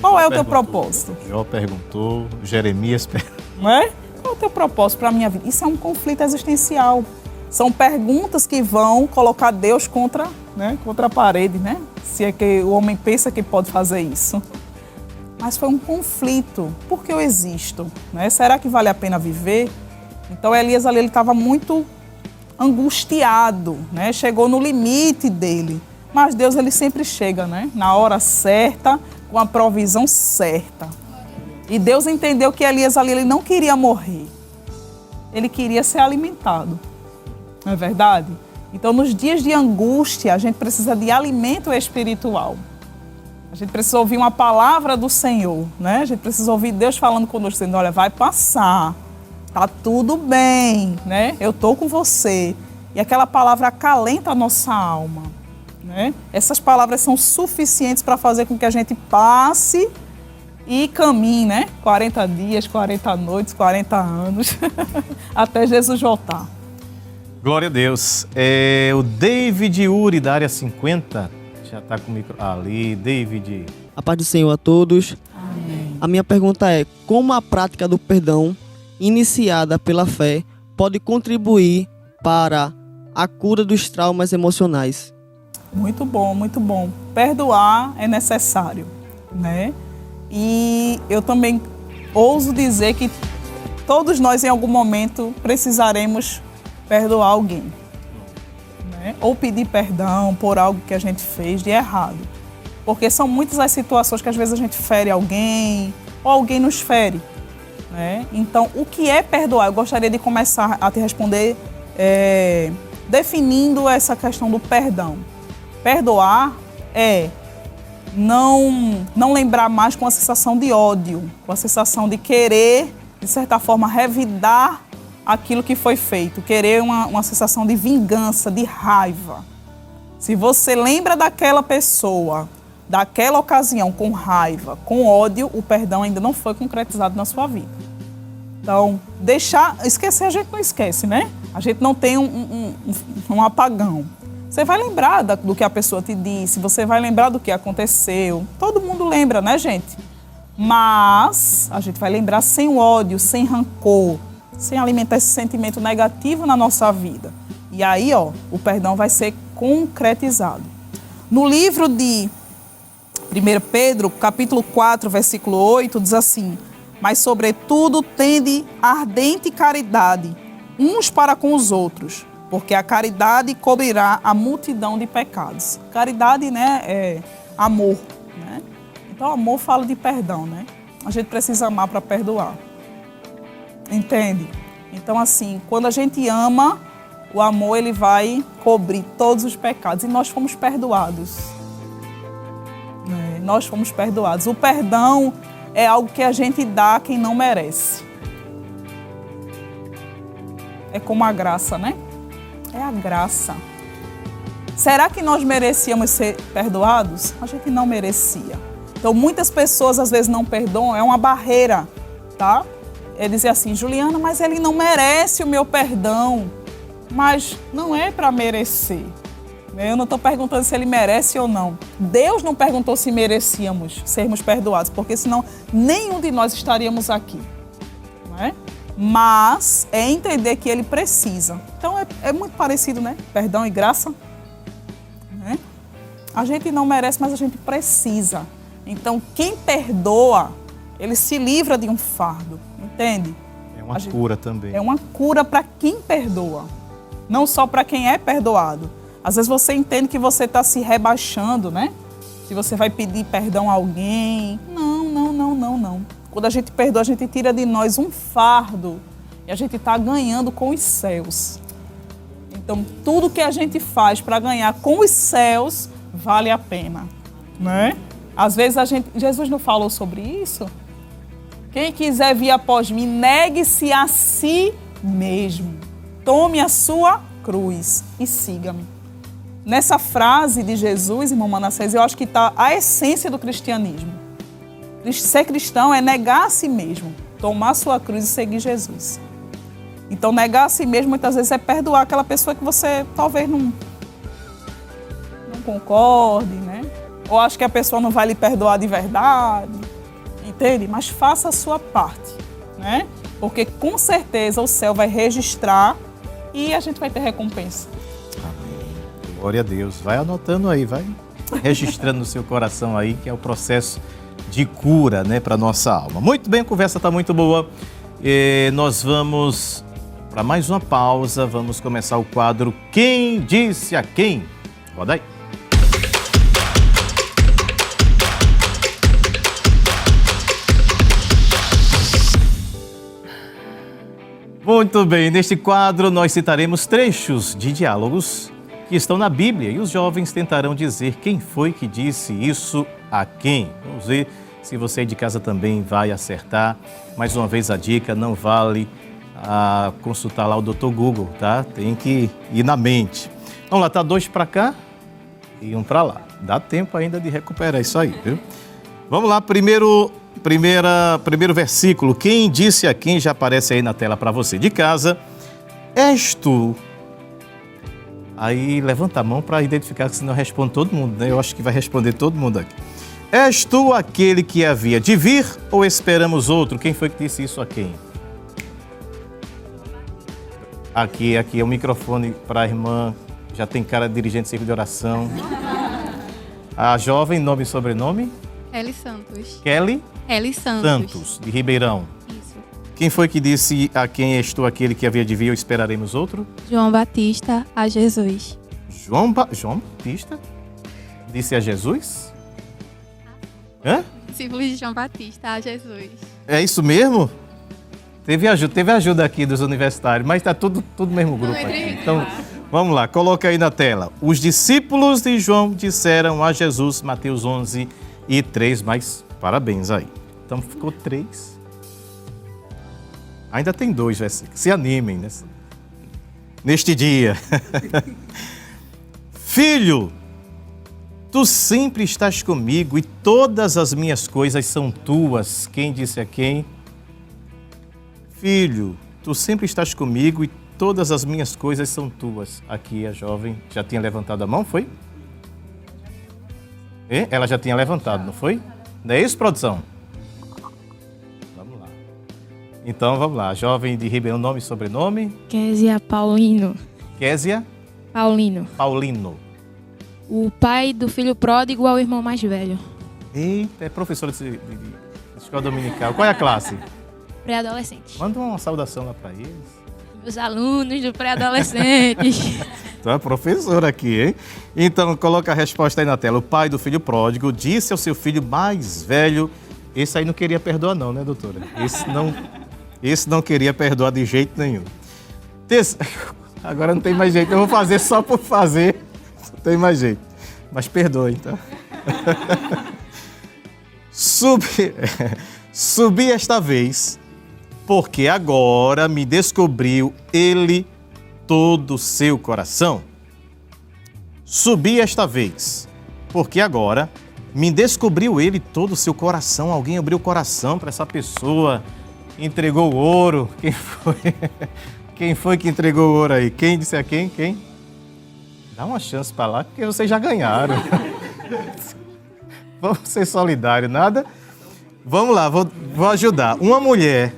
Qual é o teu propósito? Jó perguntou, Jeremias perguntou. Não é? Qual é o teu propósito para a minha vida? Isso é um conflito existencial. São perguntas que vão colocar Deus contra a parede, né? Se é que o homem pensa que pode fazer isso. Mas foi um conflito. Por que eu existo? Né? Será que vale a pena viver? Então Elias ali, ele estava muito angustiado, né? Chegou no limite dele. Mas Deus, ele sempre chega, né? Na hora certa, com a provisão certa. E Deus entendeu que Elias ali, ele não queria morrer. Ele queria ser alimentado. Não é verdade? Então, nos dias de angústia, a gente precisa de alimento espiritual. A gente precisa ouvir uma palavra do Senhor, né? A gente precisa ouvir Deus falando conosco, dizendo, olha, vai passar, tá tudo bem, né? Eu tô com você. E aquela palavra acalenta a nossa alma, né? Essas palavras são suficientes para fazer com que a gente passe e caminhe, né? 40 dias, 40 noites, 40 anos, até Jesus voltar. Glória a Deus. O David Uri, da área 50, já está com o micro ali. David. A paz do Senhor a todos. Amém. A minha pergunta é, como a prática do perdão, iniciada pela fé, pode contribuir para a cura dos traumas emocionais? Muito bom, muito bom. Perdoar é necessário, né? E eu também ouso dizer que todos nós, em algum momento, precisaremos perdoar alguém, né? Ou pedir perdão por algo que a gente fez de errado. Porque são muitas as situações que às vezes a gente fere alguém ou alguém nos fere, né? Então, o que é perdoar? Eu gostaria de começar a te responder definindo essa questão do perdão. Perdoar é não lembrar mais com a sensação de ódio, com a sensação de querer, de certa forma, revidar aquilo que foi feito, querer uma sensação de vingança, de raiva. Se você lembra daquela pessoa, daquela ocasião com raiva, com ódio, o perdão ainda não foi concretizado na sua vida. Então, esquecer a gente não esquece, né? A gente não tem um apagão. Você vai lembrar do que a pessoa te disse, você vai lembrar do que aconteceu. Todo mundo lembra, né, gente? Mas a gente vai lembrar sem o ódio, sem rancor, sem alimentar esse sentimento negativo na nossa vida. E aí, o perdão vai ser concretizado. No livro de 1 Pedro, capítulo 4, versículo 8, diz assim: mas, sobretudo, tende ardente caridade uns para com os outros, porque a caridade cobrirá a multidão de pecados. Caridade, né, é amor, né? Então, amor fala de perdão, né? A gente precisa amar para perdoar. Entende? Então, assim, quando a gente ama, o amor, ele vai cobrir todos os pecados. E nós fomos perdoados. Nós fomos perdoados. O perdão é algo que a gente dá a quem não merece. É como a graça, né? É a graça. Será que nós merecíamos ser perdoados? A gente não merecia. Então, muitas pessoas às vezes não perdoam, é uma barreira, tá? É dizer assim, Juliana, mas ele não merece o meu perdão. Mas não é para merecer. Eu não estou perguntando se ele merece ou não. Deus não perguntou se merecíamos sermos perdoados, porque senão nenhum de nós estaríamos aqui. Não é? Mas é entender que ele precisa. Então é muito parecido, né? Perdão e graça. Né? A gente não merece, mas a gente precisa. Então quem perdoa, ele se livra de um fardo. Entende? É uma cura também. É uma cura para quem perdoa. Não só para quem é perdoado. Às vezes você entende que você está se rebaixando, né? Se você vai pedir perdão a alguém. Não. Quando a gente perdoa, a gente tira de nós um fardo e a gente está ganhando com os céus. Então, tudo que a gente faz para ganhar com os céus vale a pena, né? Às vezes Jesus não falou sobre isso? Quem quiser vir após mim, negue-se a si mesmo. Tome a sua cruz e siga-me. Nessa frase de Jesus, irmão Manassés, eu acho que está a essência do cristianismo. Ser cristão é negar a si mesmo, tomar sua cruz e seguir Jesus. Então, negar a si mesmo, muitas vezes, é perdoar aquela pessoa que você talvez não concorde, né? Ou acha que a pessoa não vai lhe perdoar de verdade, entende? Mas faça a sua parte, né? porque com certeza o céu vai registrar e a gente vai ter recompensa. Amém. Glória a Deus. Vai anotando aí, vai registrando no seu coração aí, que é o processo de cura, né, para nossa alma. Muito bem, a conversa está muito boa. Nós vamos para mais uma pausa. Vamos começar o quadro Quem Disse a Quem? Roda aí. Muito bem, neste quadro nós citaremos trechos de diálogos que estão na Bíblia e os jovens tentarão dizer quem foi que disse isso a quem. Vamos ver se você de casa também vai acertar. Mais uma vez a dica, não vale consultar lá o Dr. Google, tá? Tem que ir na mente. Vamos lá, tá 2 para cá e 1 para lá. Dá tempo ainda de recuperar isso aí, viu? Vamos lá, primeiro versículo. Quem disse a quem já aparece aí na tela para você de casa. És tu. Aí levanta a mão para identificar, que senão responde todo mundo, né? Eu acho que vai responder todo mundo aqui. És tu aquele que havia de vir ou esperamos outro? Quem foi que disse isso a quem? Aqui é o microfone para a irmã. Já tem cara de dirigente de círculo de oração. A jovem, nome e sobrenome? Kelly Santos. Kelly? Kelly Santos. Santos, de Ribeirão. Isso. Quem foi que disse a quem és tu aquele que havia de vir ou esperaremos outro? João Batista a Jesus. João Batista? Disse a Jesus? Hã? Discípulo de João Batista a Jesus. É isso mesmo? Teve ajuda aqui dos universitários, mas está tudo no mesmo grupo aqui. Então, vamos lá, coloca aí na tela. Os discípulos de João disseram a Jesus, Mateus 11:3, mas parabéns aí. Então ficou 3. Ainda tem 2 versículos. Se animem neste dia. Filho, tu sempre estás comigo e todas as minhas coisas são tuas. Quem disse a quem? Filho, tu sempre estás comigo e todas as minhas coisas são tuas. Aqui a jovem já tinha levantado a mão, foi? Ela já tinha levantado, não foi? Não é isso, produção? Vamos lá. Então, vamos lá. Jovem de Ribeirão, nome e sobrenome? Késia Paulino. Késia? Paulino. Paulino. O pai do filho pródigo é o irmão mais velho. Eita, é professora de escola dominical. Qual é a classe? Pré-adolescente. Manda uma saudação lá para eles. Os alunos do pré-adolescente. Tu é professor aqui, hein? Então, coloca a resposta aí na tela. O pai do filho pródigo disse ao seu filho mais velho... Esse aí não queria perdoar não, né, doutora? Esse não queria perdoar de jeito nenhum. Agora não tem mais jeito. Eu vou fazer só por fazer. Não tem mais jeito. Mas perdoe, tá? Subi esta vez... porque agora me descobriu ele todo o seu coração. Subi esta vez, porque agora me descobriu ele todo o seu coração. Alguém abriu o coração para essa pessoa, entregou o ouro. Quem foi? Quem foi que entregou o ouro aí? Quem disse a quem? Quem? Dá uma chance para lá, porque vocês já ganharam. Vamos ser solidários, nada? Vamos lá, vou ajudar. Uma mulher...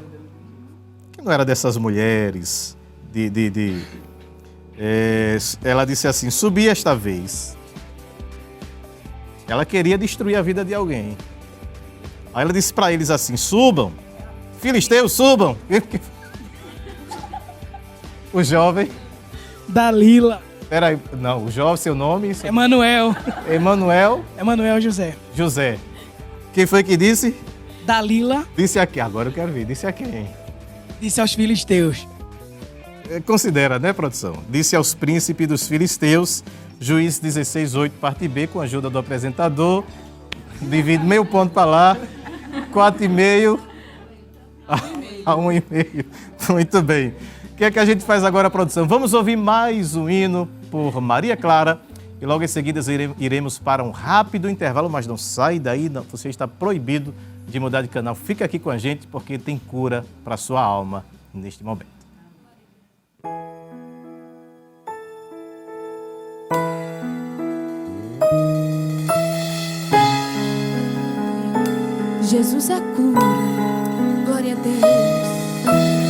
não era dessas mulheres, ela disse assim, subi esta vez. Ela queria destruir a vida de alguém. Aí ela disse para eles assim, subam, filisteus, subam. O jovem... Dalila. Peraí, não, o jovem, seu nome... Emanuel. Emanuel José. José. Quem foi que disse? Dalila. Disse a quem? Agora eu quero ver, disse a quem? Disse aos filisteus. Considera, né, produção? Disse aos príncipes dos filisteus, Juízes 16:8, parte B, com a ajuda do apresentador. Divide meio ponto para lá, 4,5 a 1,5. Muito bem. O que é que a gente faz agora, produção? Vamos ouvir mais um hino por Maria Clara e logo em seguida iremos para um rápido intervalo, mas não sai daí, não, você está proibido de mudar de canal. Fica aqui com a gente porque tem cura para a sua alma neste momento. Jesus é cura, glória a Deus.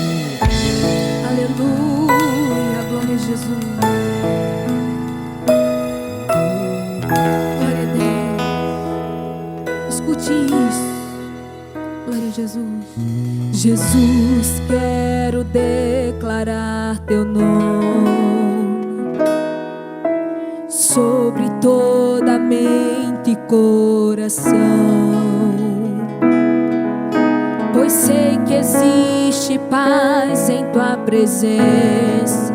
Aleluia, glória a Jesus. Glória a Deus. Escute isso. Glória a Jesus. Jesus, quero declarar teu nome sobre toda mente e coração, pois sei que existe paz em tua presença.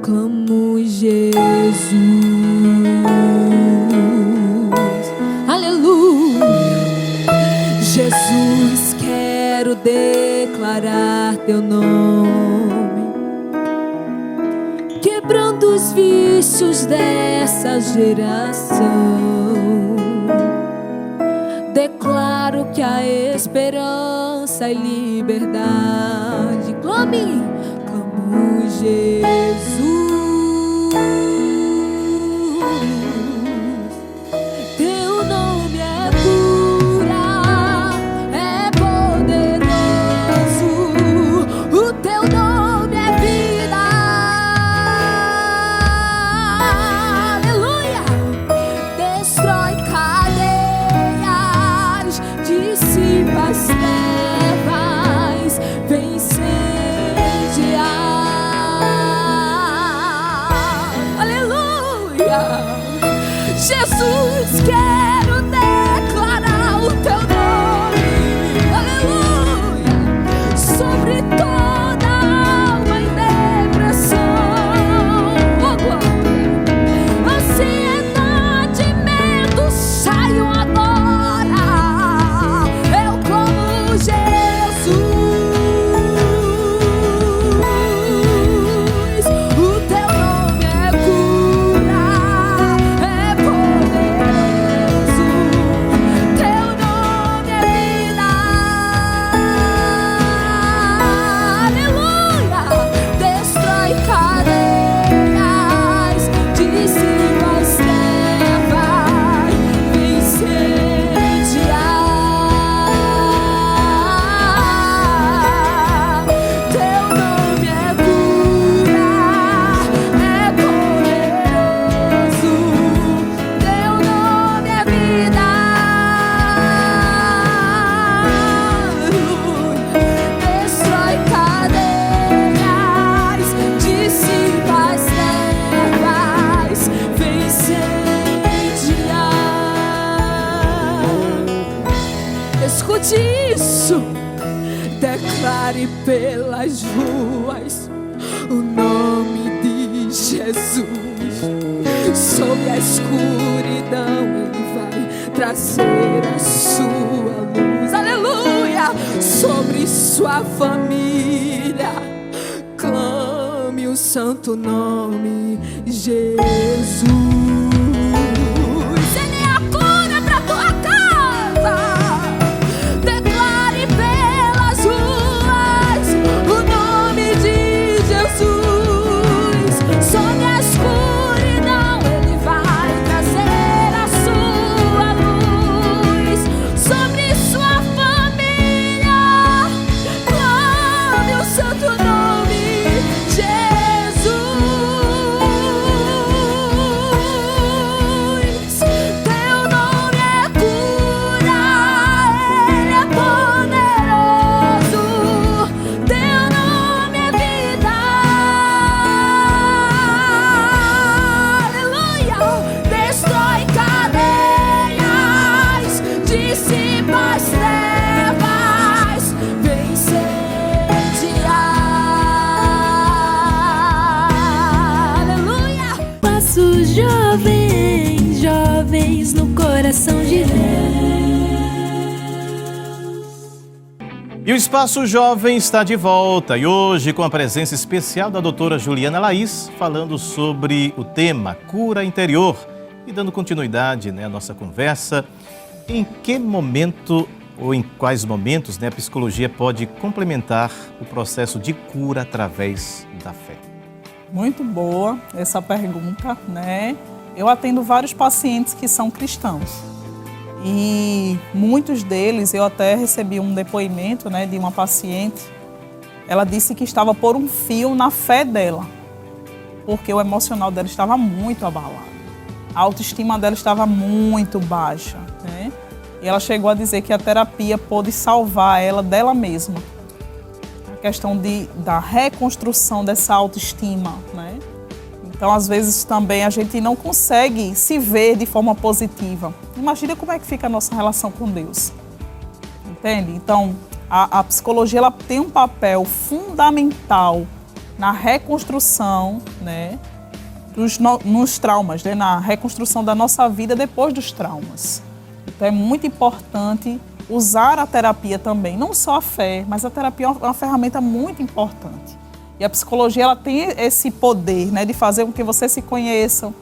Clamo Jesus. Aleluia. Jesus, quero declarar teu nome, quebrando os vícios dessa geração. Declaro que há esperança e liberdade. Clame, clamo Jesus. Teu nome é cura, é poderoso. O teu nome é vida. Aleluia. Destrói cadeias, dissipa as trevas, vem incendiar. Aleluia. Jesus, quero declarar o teu nome. Aleluia. Sobre toda alma em depressão. Oh, glória. Ansiedade e medo saiam agora. Eu como Jesus. O teu nome é cura, é poderoso. Teu nome é vida. Aleluia. Destrói cadeias, dissipa as trevas, vem incendiar. Teu nome é cura, é poderoso. Teu nome é vida. Destrói cadeias, dissipa as trevas, vem incendiar. Escute isso. Declare pelas ruas o nome de Jesus. Sobre a escuridão ele vai trazer a sua luz. Aleluia. Sobre sua família clame o santo nome Jesus. Ele é a cura pra tua casa. Declare pelas ruas o nome de Jesus. Sobre a escuridão ele vai trazer a sua luz. Sobre sua família clame o santo nome Jesus. Teu nome é cura, ele é poderoso. Teu nome é vida. Aleluia. Destrói cadeias, dissipa as trevas, vem incendiar. Aleluia. Passos jovens, jovens no coração de Deus. E o Espaço Jovem está de volta e hoje com a presença especial da doutora Juliana Laís, falando sobre o tema cura interior e dando continuidade à nossa conversa. Em que momento ou em quais momentos a psicologia pode complementar o processo de cura através da fé? Muito boa essa pergunta, né? Eu atendo vários pacientes que são cristãos. E muitos deles, eu até recebi um depoimento, né, de uma paciente ela disse que estava por um fio na fé dela, porque o emocional dela estava muito abalado. A autoestima dela estava muito baixa, né? E ela chegou a dizer que a terapia pôde salvar ela dela mesma. A questão da reconstrução dessa autoestima, né? Então, às vezes, também a gente não consegue se ver de forma positiva. Imagina como é que fica a nossa relação com Deus. Entende? Então, a psicologia ela tem um papel fundamental na reconstrução, né, nos traumas, né, na reconstrução da nossa vida depois dos traumas. Então, é muito importante usar a terapia também, não só a fé, mas a terapia é uma ferramenta muito importante. E a psicologia ela tem esse poder, né, de fazer com que você se conheça.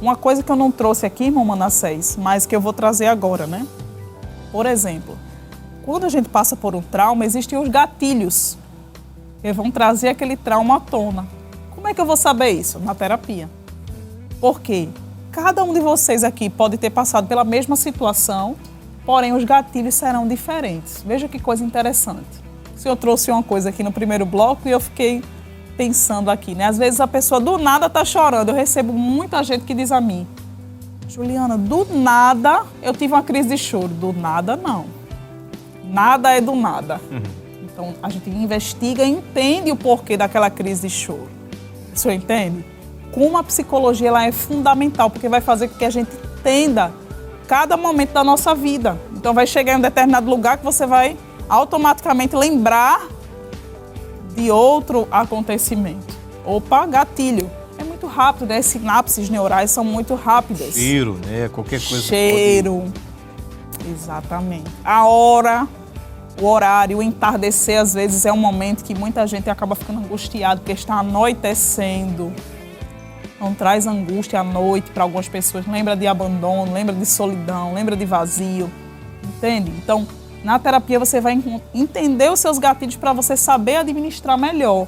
Uma coisa que eu não trouxe aqui, irmão Manassés, mas que eu vou trazer agora, né? Por exemplo, quando a gente passa por um trauma, existem os gatilhos que vão trazer aquele trauma à tona. Como é que eu vou saber isso? Na terapia. Por quê? Cada um de vocês aqui pode ter passado pela mesma situação, porém os gatilhos serão diferentes. Veja que coisa interessante. O senhor trouxe uma coisa aqui no primeiro bloco e eu fiquei pensando aqui, né? Às vezes a pessoa do nada está chorando. Eu recebo muita gente que diz a mim: Juliana, do nada eu tive uma crise de choro. Do nada, não. Nada é do nada. Então, a gente investiga e entende o porquê daquela crise de choro. O senhor entende? Como a psicologia ela é fundamental, porque vai fazer com que a gente entenda cada momento da nossa vida. Então, vai chegar em um determinado lugar que você vai automaticamente lembrar de outro acontecimento. Opa, gatilho. É muito rápido, né? As sinapses neurais são muito rápidas. Cheiro, né? Qualquer coisa. Cheiro. Exatamente. A hora, o horário, o entardecer, às vezes, é um momento que muita gente acaba ficando angustiado, porque está anoitecendo. Então, traz angústia à noite para algumas pessoas. Lembra de abandono, lembra de solidão, lembra de vazio. Entende? Então, na terapia, você vai entender os seus gatilhos para você saber administrar melhor.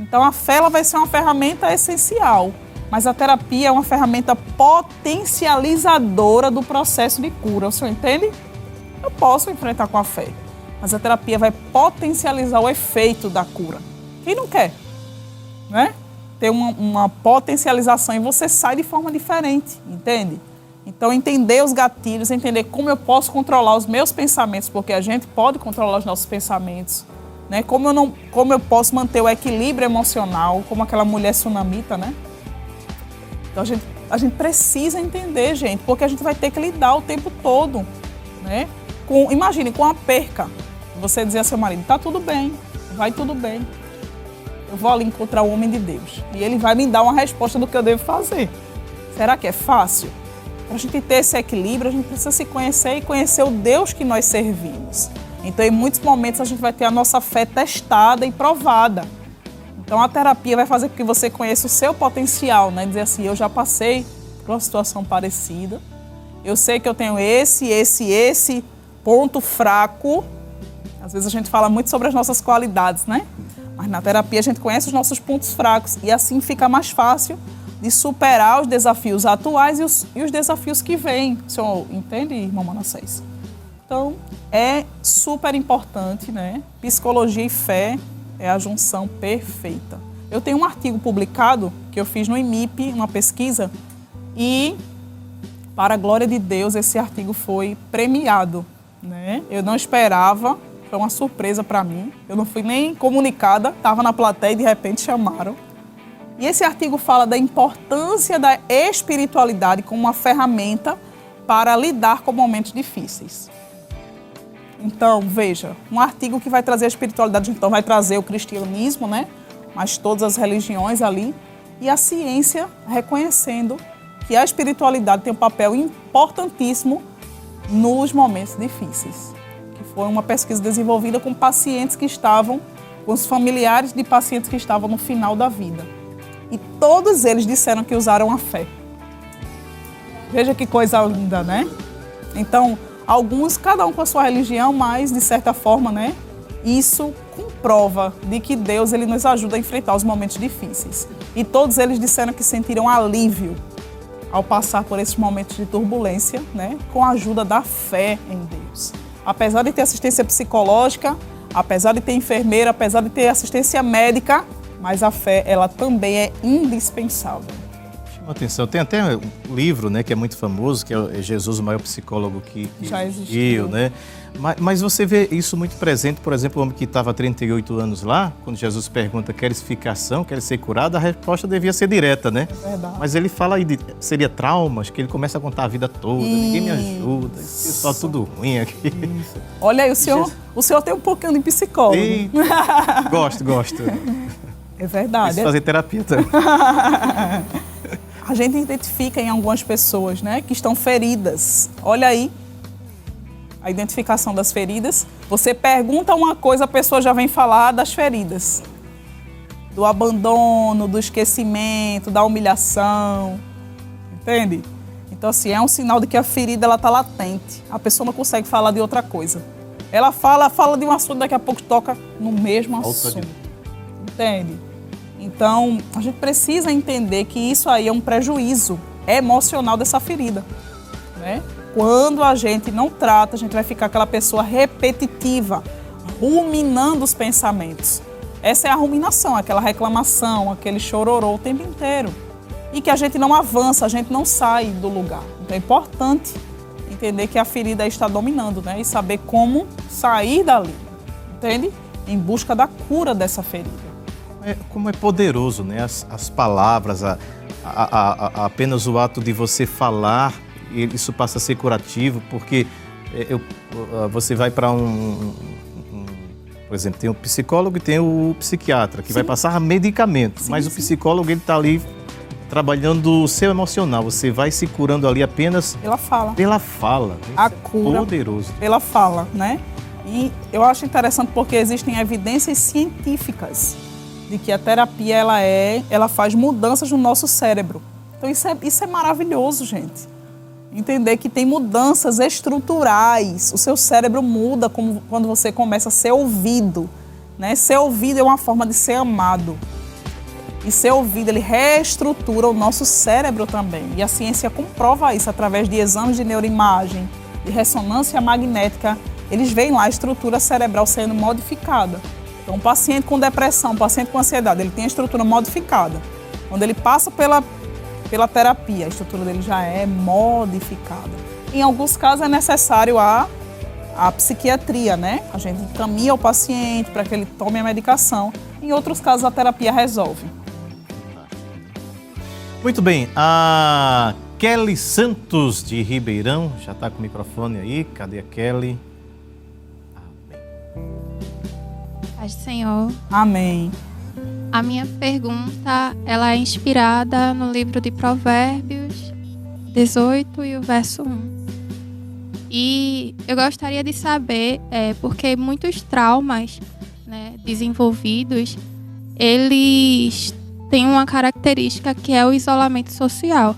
Então, a fé ela vai ser uma ferramenta essencial, mas a terapia é uma ferramenta potencializadora do processo de cura. O senhor entende? Eu posso enfrentar com a fé, mas a terapia vai potencializar o efeito da cura. Quem não quer? Né? Ter uma potencialização e você sai de forma diferente, entende? Então, entender os gatilhos, entender como eu posso controlar os meus pensamentos, porque a gente pode controlar os nossos pensamentos, né? Como eu posso manter o equilíbrio emocional, como aquela mulher sunamita, né? Então, a gente precisa entender, gente, porque a gente vai ter que lidar o tempo todo, né? Imagine, com a perca, você dizer a seu marido: tá tudo bem, vai tudo bem. Eu vou ali encontrar o homem de Deus e ele vai me dar uma resposta do que eu devo fazer. Será que é fácil? Para a gente ter esse equilíbrio, a gente precisa se conhecer e conhecer o Deus que nós servimos. Então, em muitos momentos, a gente vai ter a nossa fé testada e provada. Então, a terapia vai fazer com que você conheça o seu potencial, né? Dizer assim: eu já passei por uma situação parecida, eu sei que eu tenho esse ponto fraco. Às vezes a gente fala muito sobre as nossas qualidades, né? Mas na terapia a gente conhece os nossos pontos fracos e assim fica mais fácil de superar os desafios atuais e os desafios que vêm. O senhor entende, irmão Manassés? Então, é super importante, né? Psicologia e fé é a junção perfeita. Eu tenho um artigo publicado que eu fiz no IMIP, uma pesquisa, e, para a glória de Deus, esse artigo foi premiado, né? Eu não esperava, foi uma surpresa para mim. Eu não fui nem comunicada, estava na plateia e de repente chamaram. E esse artigo fala da importância da espiritualidade como uma ferramenta para lidar com momentos difíceis. Então, veja, um artigo que vai trazer a espiritualidade, então vai trazer o cristianismo, né? Mas todas as religiões ali, e a ciência reconhecendo que a espiritualidade tem um papel importantíssimo nos momentos difíceis. Que foi uma pesquisa desenvolvida com pacientes que estavam, com os familiares de pacientes que estavam no final da vida. E todos eles disseram que usaram a fé. Veja que coisa linda, né? Então, alguns, cada um com a sua religião, mas, de certa forma, né? Isso comprova de que Deus ele nos ajuda a enfrentar os momentos difíceis. E todos eles disseram que sentiram alívio ao passar por esses momentos de turbulência, né? Com a ajuda da fé em Deus. Apesar de ter assistência psicológica, apesar de ter enfermeira, apesar de ter assistência médica, mas a fé, ela também é indispensável. Chama atenção. Tem até um livro, né, que é muito famoso, que é Jesus, o maior psicólogo que Já existiu, né? Mas você vê isso muito presente, por exemplo, o homem que estava há 38 anos lá, quando Jesus pergunta, queres ficação, queres ser curado, a resposta devia ser direta, né? É verdade. Mas ele fala aí de, seria traumas, que ele começa a contar a vida toda, ninguém me ajuda, só tudo ruim aqui. Olha aí, o senhor tem um pouquinho de psicólogo. Gosto. É verdade. Preciso fazer terapia também. A gente identifica em algumas pessoas, né, que estão feridas. Olha aí, a identificação das feridas. Você pergunta uma coisa, a pessoa já vem falar das feridas. Do abandono, do esquecimento, da humilhação. Entende? Então, assim, é um sinal de que a ferida está latente. A pessoa não consegue falar de outra coisa. Ela fala de um assunto, daqui a pouco toca no mesmo assunto. Entende? Então, a gente precisa entender que isso aí é um prejuízo emocional dessa ferida, né? Quando a gente não trata, a gente vai ficar aquela pessoa repetitiva, ruminando os pensamentos. Essa é a ruminação, aquela reclamação, aquele chororô o tempo inteiro. E que a gente não avança, a gente não sai do lugar. Então é importante entender que a ferida está dominando, né? E saber como sair dali, entende? Em busca da cura dessa ferida. Como é poderoso, né? As palavras, apenas o ato de você falar, isso passa a ser curativo, porque você vai para por exemplo, tem o psicólogo e tem o psiquiatra, que vai passar medicamento, mas o psicólogo ele está ali trabalhando o seu emocional, você vai se curando ali apenas pela fala. A cura poderoso. Pela fala, né? E eu acho interessante porque existem evidências científicas de que a terapia ela faz mudanças no nosso cérebro. Então isso é maravilhoso, gente. Entender que tem mudanças estruturais. O seu cérebro muda quando você começa a ser ouvido, né? Ser ouvido é uma forma de ser amado. E ser ouvido, ele reestrutura o nosso cérebro também. E a ciência comprova isso através de exames de neuroimagem, de ressonância magnética. Eles veem lá a estrutura cerebral sendo modificada. Então, um paciente com depressão, um paciente com ansiedade, ele tem a estrutura modificada. Quando ele passa pela terapia, a estrutura dele já é modificada. Em alguns casos é necessário a psiquiatria, né? A gente encaminha o paciente para que ele tome a medicação. Em outros casos, a terapia resolve. Muito bem, a Kelly Santos de Ribeirão, já está com o microfone aí, cadê a Kelly? Paz do Senhor. Amém. A minha pergunta, ela é inspirada no livro de Provérbios 18 e o verso 1. E eu gostaria de saber, porque muitos traumas, né, desenvolvidos, eles têm uma característica que é o isolamento social.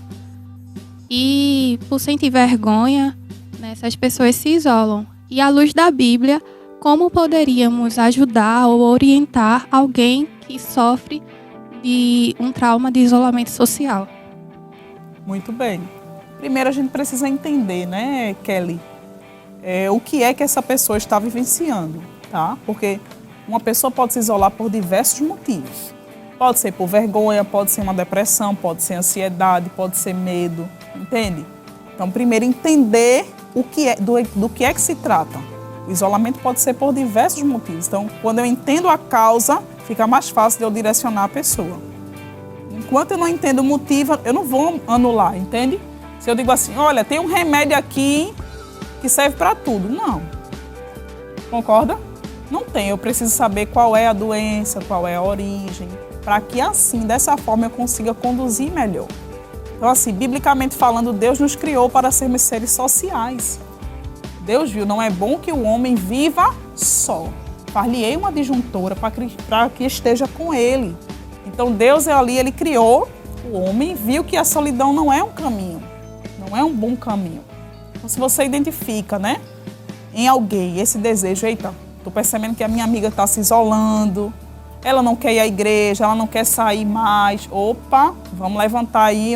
E por sentir vergonha, né, essas pessoas se isolam. E à luz da Bíblia, como poderíamos ajudar ou orientar alguém que sofre de um trauma de isolamento social? Muito bem. Primeiro a gente precisa entender, né, Kelly, o que é que essa pessoa está vivenciando, tá? Porque uma pessoa pode se isolar por diversos motivos. Pode ser por vergonha, pode ser uma depressão, pode ser ansiedade, pode ser medo, entende? Então, primeiro entender do que é que se trata. O isolamento pode ser por diversos motivos. Então, quando eu entendo a causa, fica mais fácil de eu direcionar a pessoa. Enquanto eu não entendo o motivo, eu não vou anular, entende? Se eu digo assim, olha, tem um remédio aqui que serve para tudo. Não. Concorda? Não tem. Eu preciso saber qual é a doença, qual é a origem, para que assim, dessa forma, eu consiga conduzir melhor. Então, assim, biblicamente falando, Deus nos criou para sermos seres sociais. Deus viu, não é bom que o homem viva só. Far-lhe-ei uma disjuntora para que esteja com ele. Então Deus ali, ele criou o homem, viu que a solidão não é um caminho, não é um bom caminho. Então se você identifica, né, em alguém esse desejo, eita, estou percebendo que a minha amiga está se isolando, ela não quer ir à igreja, ela não quer sair mais, opa, vamos levantar aí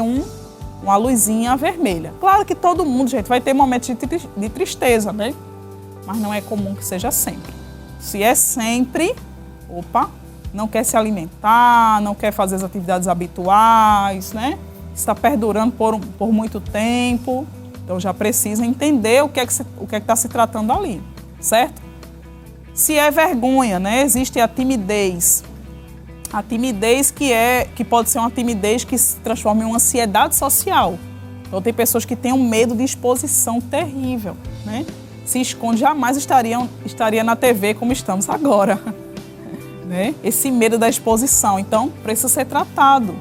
uma luzinha vermelha. Claro que todo mundo, gente, vai ter momentos de tristeza, né? Mas não é comum que seja sempre. Se é sempre, não quer se alimentar, não quer fazer as atividades habituais, né? Está perdurando por muito tempo, então já precisa entender o que é que está se tratando ali, certo? Se é vergonha, né? Existe a timidez. A timidez que pode ser uma timidez que se transforma em uma ansiedade social. Então tem pessoas que têm um medo de exposição terrível, né? Se esconde, jamais estaria na TV como estamos agora, né? Esse medo da exposição, então precisa ser tratado.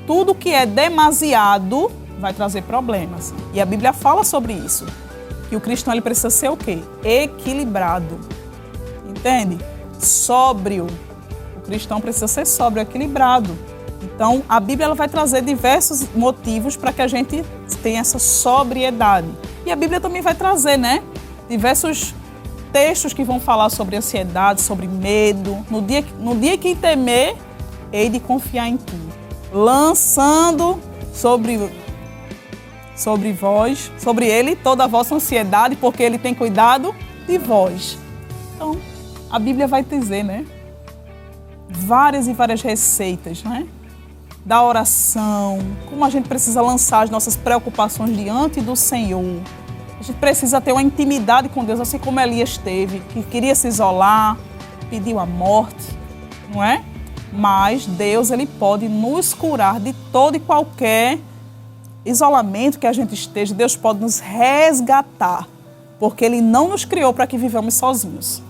Tudo que é demasiado vai trazer problemas. E a Bíblia fala sobre isso, que o cristão ele precisa ser o quê? Equilibrado, entende? Sóbrio. O cristão precisa ser sóbrio, equilibrado. Então, a Bíblia ela vai trazer diversos motivos para que a gente tenha essa sobriedade. E a Bíblia também vai trazer, né, diversos textos que vão falar sobre ansiedade, sobre medo. No dia que temer, hei de confiar em ti. Lançando sobre vós, sobre ele, toda a vossa ansiedade, porque ele tem cuidado de vós. Então, a Bíblia vai dizer, né, várias e várias receitas, né, da oração, como a gente precisa lançar as nossas preocupações diante do Senhor. A gente precisa ter uma intimidade com Deus, assim como Elias teve, que queria se isolar, pediu a morte, não é? Mas Deus, ele pode nos curar de todo e qualquer isolamento que a gente esteja. Deus pode nos resgatar, porque Ele não nos criou para que vivamos sozinhos.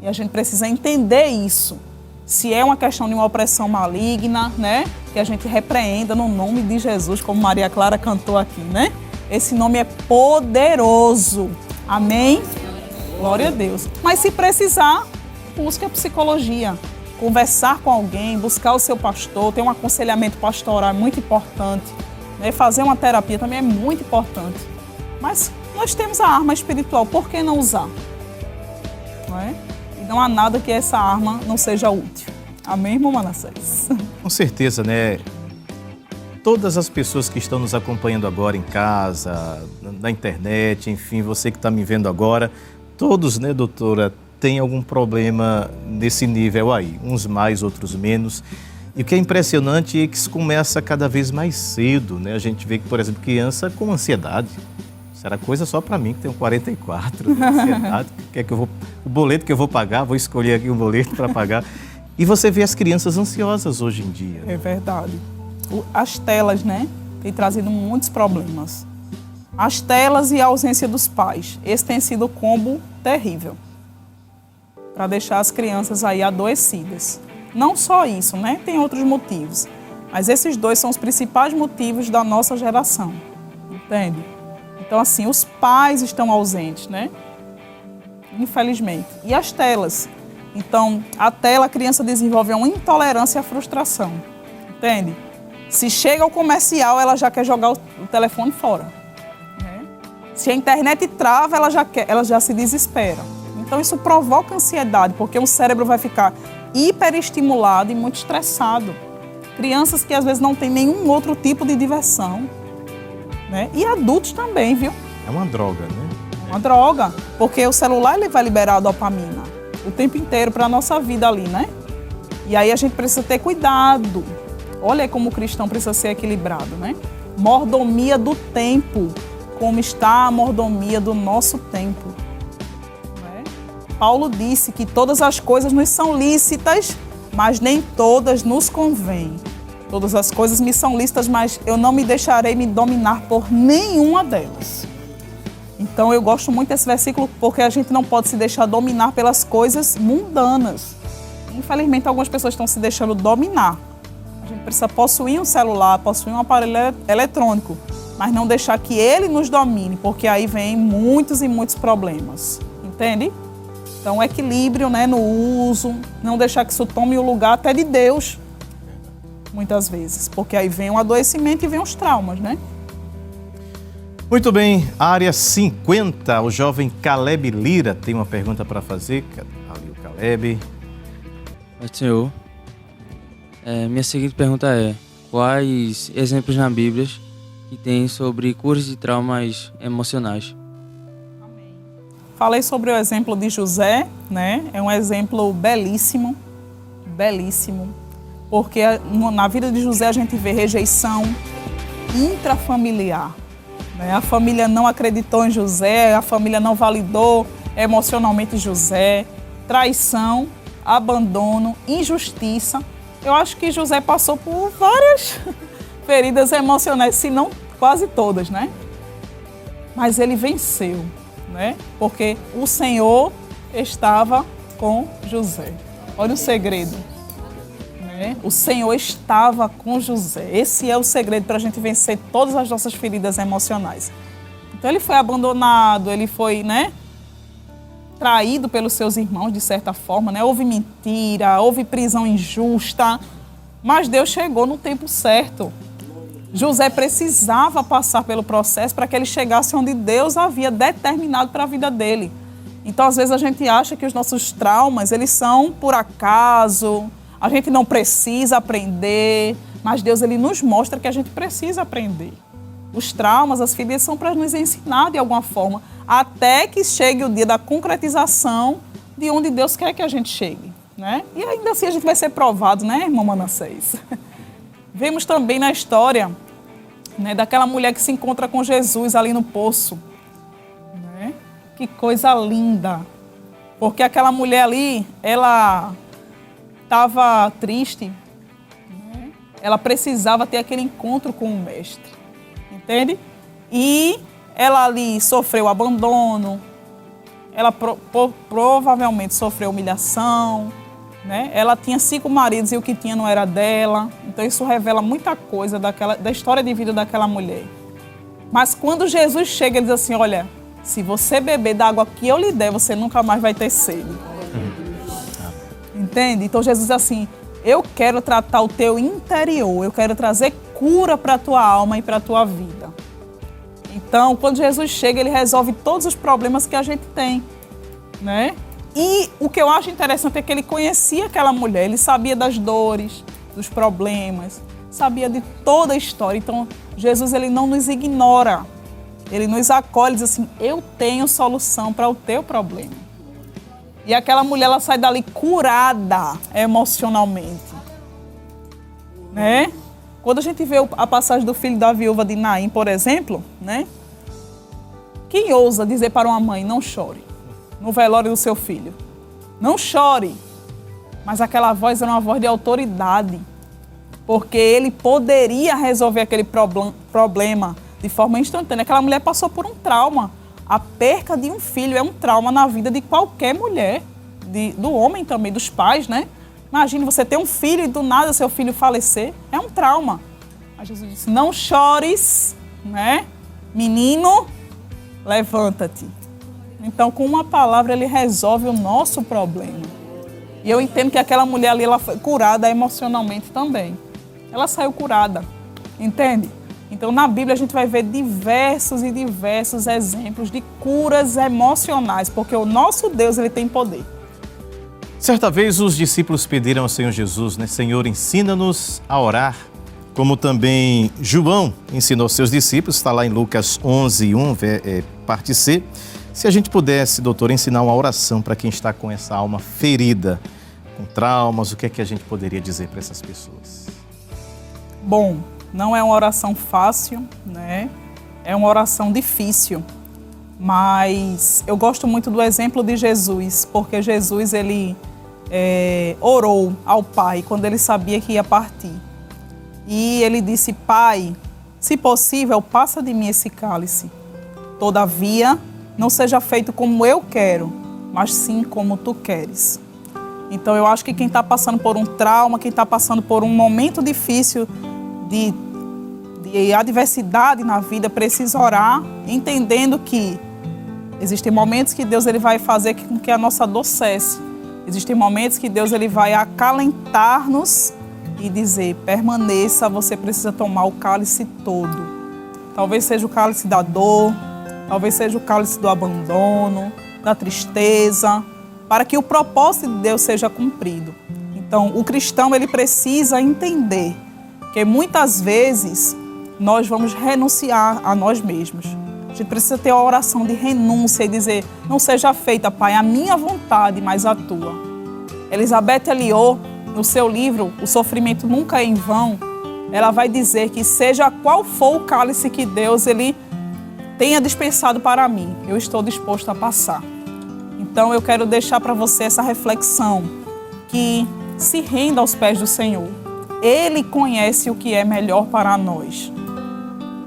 E a gente precisa entender isso. Se é uma questão de uma opressão maligna, né? Que a gente repreenda no nome de Jesus, como Maria Clara cantou aqui, né? Esse nome é poderoso. Amém? Glória a Deus. Mas se precisar, busque a psicologia. Conversar com alguém, buscar o seu pastor, ter um aconselhamento pastoral é muito importante. Né? Fazer uma terapia também é muito importante. Mas nós temos a arma espiritual, por que não usar? Não é? E não há nada que essa arma não seja útil. Amém, irmão Manassés? Com certeza, né? Todas as pessoas que estão nos acompanhando agora em casa, na internet, enfim, você que está me vendo agora, todos, né, doutora, têm algum problema nesse nível aí, uns mais, outros menos. E o que é impressionante é que isso começa cada vez mais cedo, né? A gente vê que, por exemplo, criança com ansiedade. Será coisa só para mim, que tenho 44, né? Ansiedade, o boleto que eu vou pagar, vou escolher aqui um boleto para pagar. E você vê as crianças ansiosas hoje em dia. É verdade. As telas, né, têm trazido muitos problemas. As telas e a ausência dos pais. Esse tem sido um combo terrível para deixar as crianças aí adoecidas. Não só isso, né? Tem outros motivos. Mas esses dois são os principais motivos da nossa geração. Entende? Então, assim, os pais estão ausentes, né? Infelizmente. E as telas. Então, a tela, a criança desenvolve uma intolerância à frustração. Entende? Se chega ao comercial, ela já quer jogar o telefone fora. Né? Se a internet trava, ela já se desespera. Então, isso provoca ansiedade, porque o cérebro vai ficar hiperestimulado e muito estressado. Crianças que, às vezes, não têm nenhum outro tipo de diversão. Né? E adultos também, viu? É uma droga, né? Uma droga, porque o celular ele vai liberar a dopamina o tempo inteiro para a nossa vida ali, né? E aí a gente precisa ter cuidado. Olha como o cristão precisa ser equilibrado, né? Mordomia do tempo, como está a mordomia do nosso tempo. Né? Paulo disse que todas as coisas nos são lícitas, mas nem todas nos convêm. Todas as coisas me são lícitas, mas eu não me deixarei me dominar por nenhuma delas. Então eu gosto muito desse versículo porque a gente não pode se deixar dominar pelas coisas mundanas. Infelizmente, algumas pessoas estão se deixando dominar. A gente precisa possuir um celular, possuir um aparelho eletrônico, mas não deixar que ele nos domine, porque aí vem muitos e muitos problemas. Entende? Então, equilíbrio, né, no uso, não deixar que isso tome o lugar até de Deus, muitas vezes, porque aí vem o adoecimento e vem os traumas, né? Muito bem, área 50, o jovem Caleb Lira tem uma pergunta para fazer. Ali o Caleb. Senhor, minha seguinte pergunta é: quais exemplos na Bíblia que tem sobre curas de traumas emocionais? falei sobre o exemplo de José, né? É um exemplo belíssimo, belíssimo, porque na vida de José a gente vê rejeição intrafamiliar, né? A família não acreditou em José, a família não validou emocionalmente José, traição, abandono, injustiça. Eu acho que José passou por várias feridas emocionais, se não quase todas, né? Mas ele venceu, né? Porque o Senhor estava com José. Olha o segredo, né? O Senhor estava com José. Esse é o segredo para a gente vencer todas as nossas feridas emocionais. Então ele foi abandonado, ele foi, né, traído pelos seus irmãos, de certa forma, né? Houve mentira, houve prisão injusta, mas Deus chegou no tempo certo. José precisava passar pelo processo para que ele chegasse onde Deus havia determinado para a vida dele. Então, às vezes, a gente acha que os nossos traumas, eles são por acaso, a gente não precisa aprender, mas Deus, ele nos mostra que a gente precisa aprender. Os traumas, as feridas são para nos ensinar de alguma forma, até que chegue o dia da concretização de onde Deus quer que a gente chegue, né? E ainda assim a gente vai ser provado, né, irmão Manassés? Vemos também na história, né, daquela mulher que se encontra com Jesus ali no poço, né? Que coisa linda, porque aquela mulher ali, ela estava triste, né? Ela precisava ter aquele encontro com o mestre, entende? E ela ali sofreu abandono, ela provavelmente sofreu humilhação, né? Ela tinha 5 maridos e o que tinha não era dela. Então isso revela muita coisa da história de vida daquela mulher. Mas quando Jesus chega, ele diz assim, olha, se você beber da água que eu lhe der, você nunca mais vai ter sede. Entende? Então Jesus diz assim, eu quero tratar o teu interior, eu quero trazer cura para a tua alma e para a tua vida. Então, quando Jesus chega, ele resolve todos os problemas que a gente tem, né? E o que eu acho interessante é que ele conhecia aquela mulher, ele sabia das dores, dos problemas, sabia de toda a história. Então, Jesus, ele não nos ignora, ele nos acolhe e diz assim, eu tenho solução para o teu problema. E aquela mulher, ela sai dali curada emocionalmente, né? Quando a gente vê a passagem do filho da viúva de Naim, por exemplo, né? Quem ousa dizer para uma mãe, não chore, no velório do seu filho? Não chore. Mas aquela voz era uma voz de autoridade, porque ele poderia resolver aquele problema de forma instantânea. Aquela mulher passou por um trauma. A perca de um filho é um trauma na vida de qualquer mulher, do homem também, dos pais, né? Imagine você ter um filho e do nada seu filho falecer. É um trauma. Mas Jesus disse, não chores, né? Menino, levanta-te. Então, com uma palavra, ele resolve o nosso problema. E eu entendo que aquela mulher ali, ela foi curada emocionalmente também. Ela saiu curada, entende? Então, na Bíblia, a gente vai ver diversos e diversos exemplos de curas emocionais, porque o nosso Deus, ele tem poder. Certa vez os discípulos pediram ao Senhor Jesus, né? Senhor, ensina-nos a orar, como também João ensinou aos seus discípulos, está lá em Lucas 11:1, parte C. Se a gente pudesse, doutor, ensinar uma oração para quem está com essa alma ferida, com traumas, o que é que a gente poderia dizer para essas pessoas? Bom, não é uma oração fácil, né? É uma oração difícil, mas eu gosto muito do exemplo de Jesus, porque Jesus, ele orou ao Pai quando ele sabia que ia partir. E ele disse, Pai, se possível, passa de mim esse cálice. Todavia, não seja feito como eu quero, mas sim como tu queres. Então, eu acho que quem está passando por um trauma, quem está passando por um momento difícil de adversidade na vida, precisa orar, entendendo que existem momentos que Deus, ele vai fazer com que a nossa dor cesse. Existem momentos que Deus, ele vai acalentar-nos e dizer, permaneça, você precisa tomar o cálice todo. Talvez seja o cálice da dor, talvez seja o cálice do abandono, da tristeza, para que o propósito de Deus seja cumprido. Então, o cristão, ele precisa entender que muitas vezes nós vamos renunciar a nós mesmos. A gente precisa ter a oração de renúncia e dizer, não seja feita, Pai, a minha vontade, mas a tua. Elizabeth Elliot, no seu livro, O Sofrimento Nunca é em Vão, ela vai dizer que seja qual for o cálice que Deus ele tenha dispensado para mim, eu estou disposto a passar. Então eu quero deixar para você essa reflexão, que se renda aos pés do Senhor. Ele conhece o que é melhor para nós.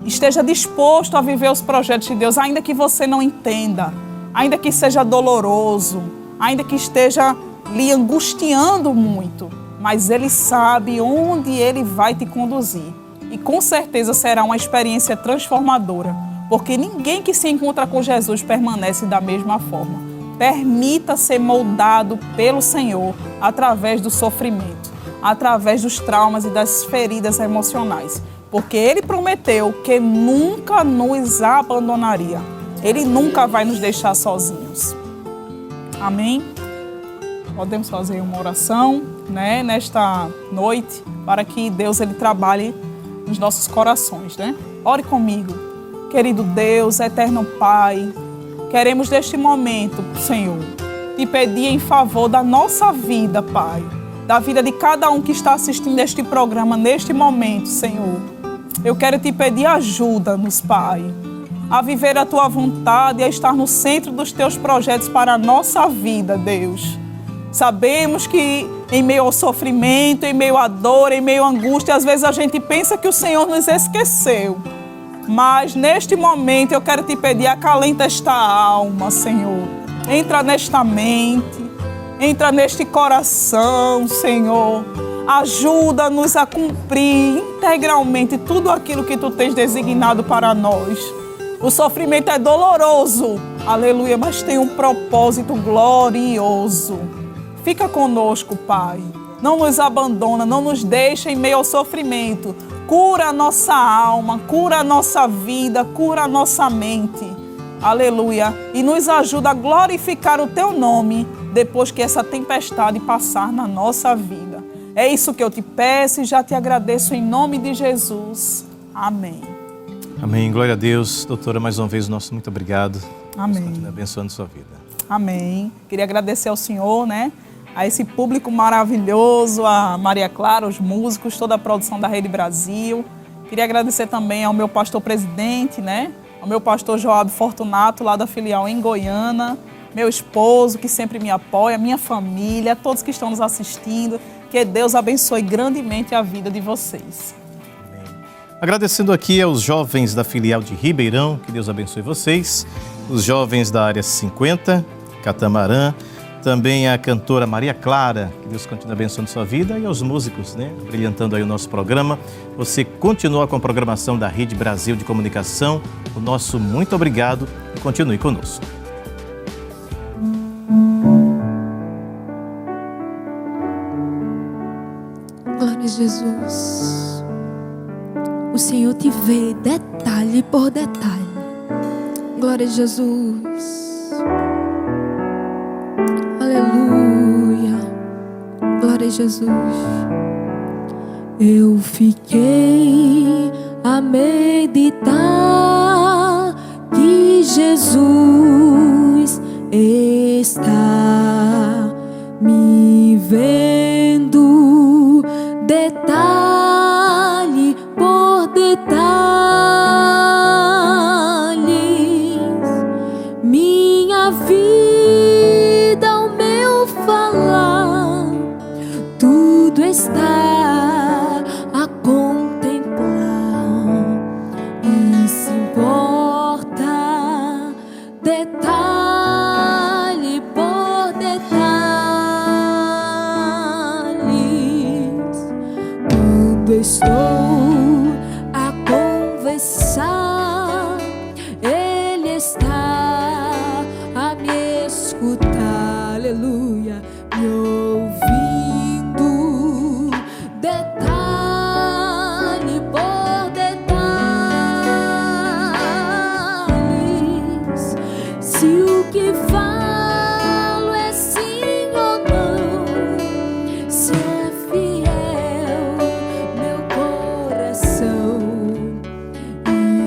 Esteja disposto a viver os projetos de Deus, ainda que você não entenda, ainda que seja doloroso, ainda que esteja lhe angustiando muito, mas Ele sabe onde Ele vai te conduzir. E com certeza será uma experiência transformadora, porque ninguém que se encontra com Jesus permanece da mesma forma. Permita ser moldado pelo Senhor através do sofrimento, através dos traumas e das feridas emocionais. Porque Ele prometeu que nunca nos abandonaria. Ele nunca vai nos deixar sozinhos. Amém? Podemos fazer uma oração, né, nesta noite, para que Deus ele trabalhe nos nossos corações, né? Ore comigo. Querido Deus, eterno Pai, queremos neste momento, Senhor, te pedir em favor da nossa vida, Pai, da vida de cada um que está assistindo este programa neste momento, Senhor. Eu quero te pedir ajuda-nos, Pai, a viver a tua vontade e a estar no centro dos teus projetos para a nossa vida, Deus. Sabemos que em meio ao sofrimento, em meio à dor, em meio à angústia, às vezes a gente pensa que o Senhor nos esqueceu. Mas neste momento eu quero te pedir, acalenta esta alma, Senhor. Entra nesta mente, entra neste coração, Senhor. Ajuda-nos a cumprir integralmente tudo aquilo que tu tens designado para nós. O sofrimento é doloroso, aleluia, mas tem um propósito glorioso. Fica conosco, Pai. Não nos abandona, não nos deixa em meio ao sofrimento. Cura a nossa alma, cura a nossa vida, cura a nossa mente. Aleluia. E nos ajuda a glorificar o teu nome depois que essa tempestade passar na nossa vida. É isso que eu te peço e já te agradeço em nome de Jesus. Amém. Amém. Glória a Deus. Doutora, mais uma vez, nosso muito obrigado. Amém. Deus continue abençoando sua vida. Amém. Queria agradecer ao Senhor, né? A esse público maravilhoso, a Maria Clara, os músicos, toda a produção da Rede Brasil. Queria agradecer também ao meu pastor presidente, né? Ao meu pastor Joab Fortunato, lá da filial em Goiânia. Meu esposo, que sempre me apoia, minha família, todos que estão nos assistindo. Que Deus abençoe grandemente a vida de vocês. Agradecendo aqui aos jovens da filial de Ribeirão, que Deus abençoe vocês. Os jovens da área 50, Catamarã. Também a cantora Maria Clara, que Deus continue abençoando sua vida, e aos músicos, né, brilhantando aí o nosso programa. Você continua com a programação da Rede Brasil de Comunicação. O nosso muito obrigado e continue conosco. Glória a Jesus. O Senhor te vê detalhe por detalhe. Glória a Jesus. Aleluia, glória a Jesus. Eu fiquei a meditar que Jesus está me vendo detalhe por detalhe. Minha vida, tudo está a contemplar e se importa detalhe por detalhes. Quando estou a conversar, Ele está a me escutar, aleluia, me ouvindo detalhe por detalhes. Se o que falo é sim ou não, se é fiel meu coração, e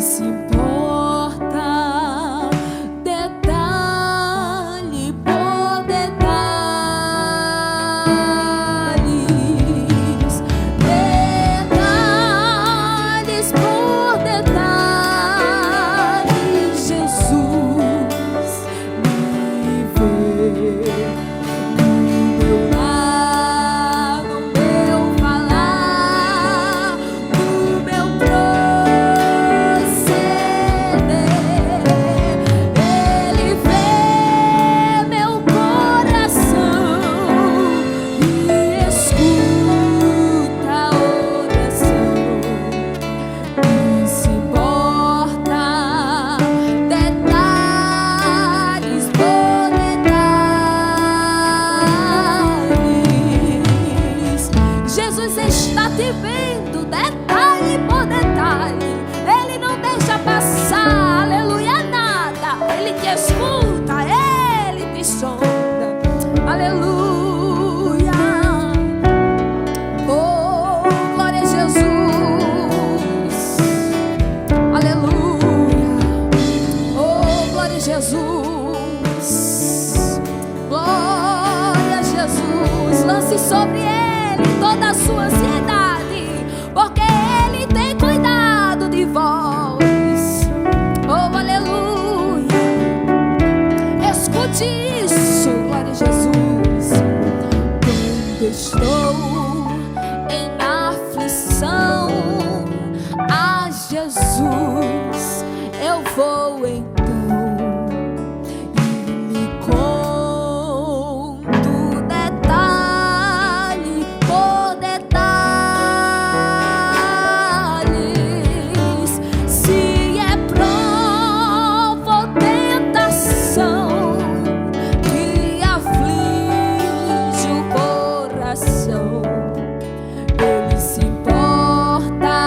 detalhe por detalhe. Ele não deixa passar, aleluia, nada. Ele te escuta, ele te sonda, aleluia. Oh, glória a Jesus, aleluia. Oh, glória a Jesus, glória a Jesus. Lance sobre ele toda a sua ansiedade, porque ele tem cuidado de vós. Oh, aleluia. Escute isso, glória a Jesus. Quando estou em aflição, a Jesus eu vou então e lhe conto detalhe por detalhes. Se é prova ou tentação que aflige o coração, ele se importa,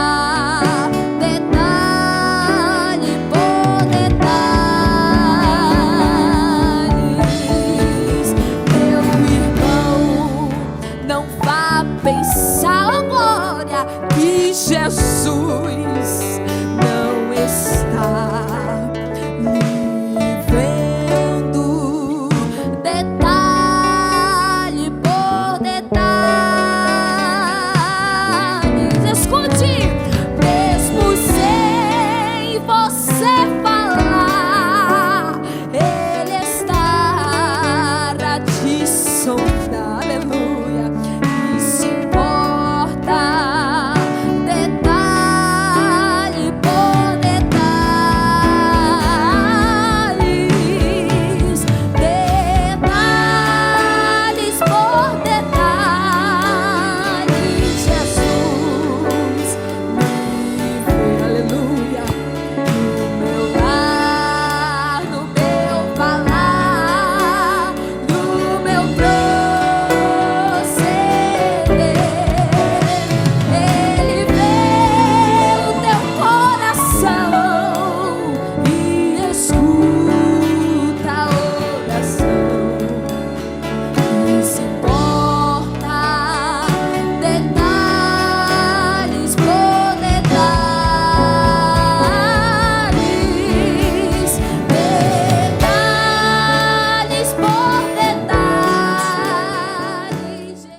detalhe por detalhes. Meu irmão, não vá pensar, oh glória, que Jesus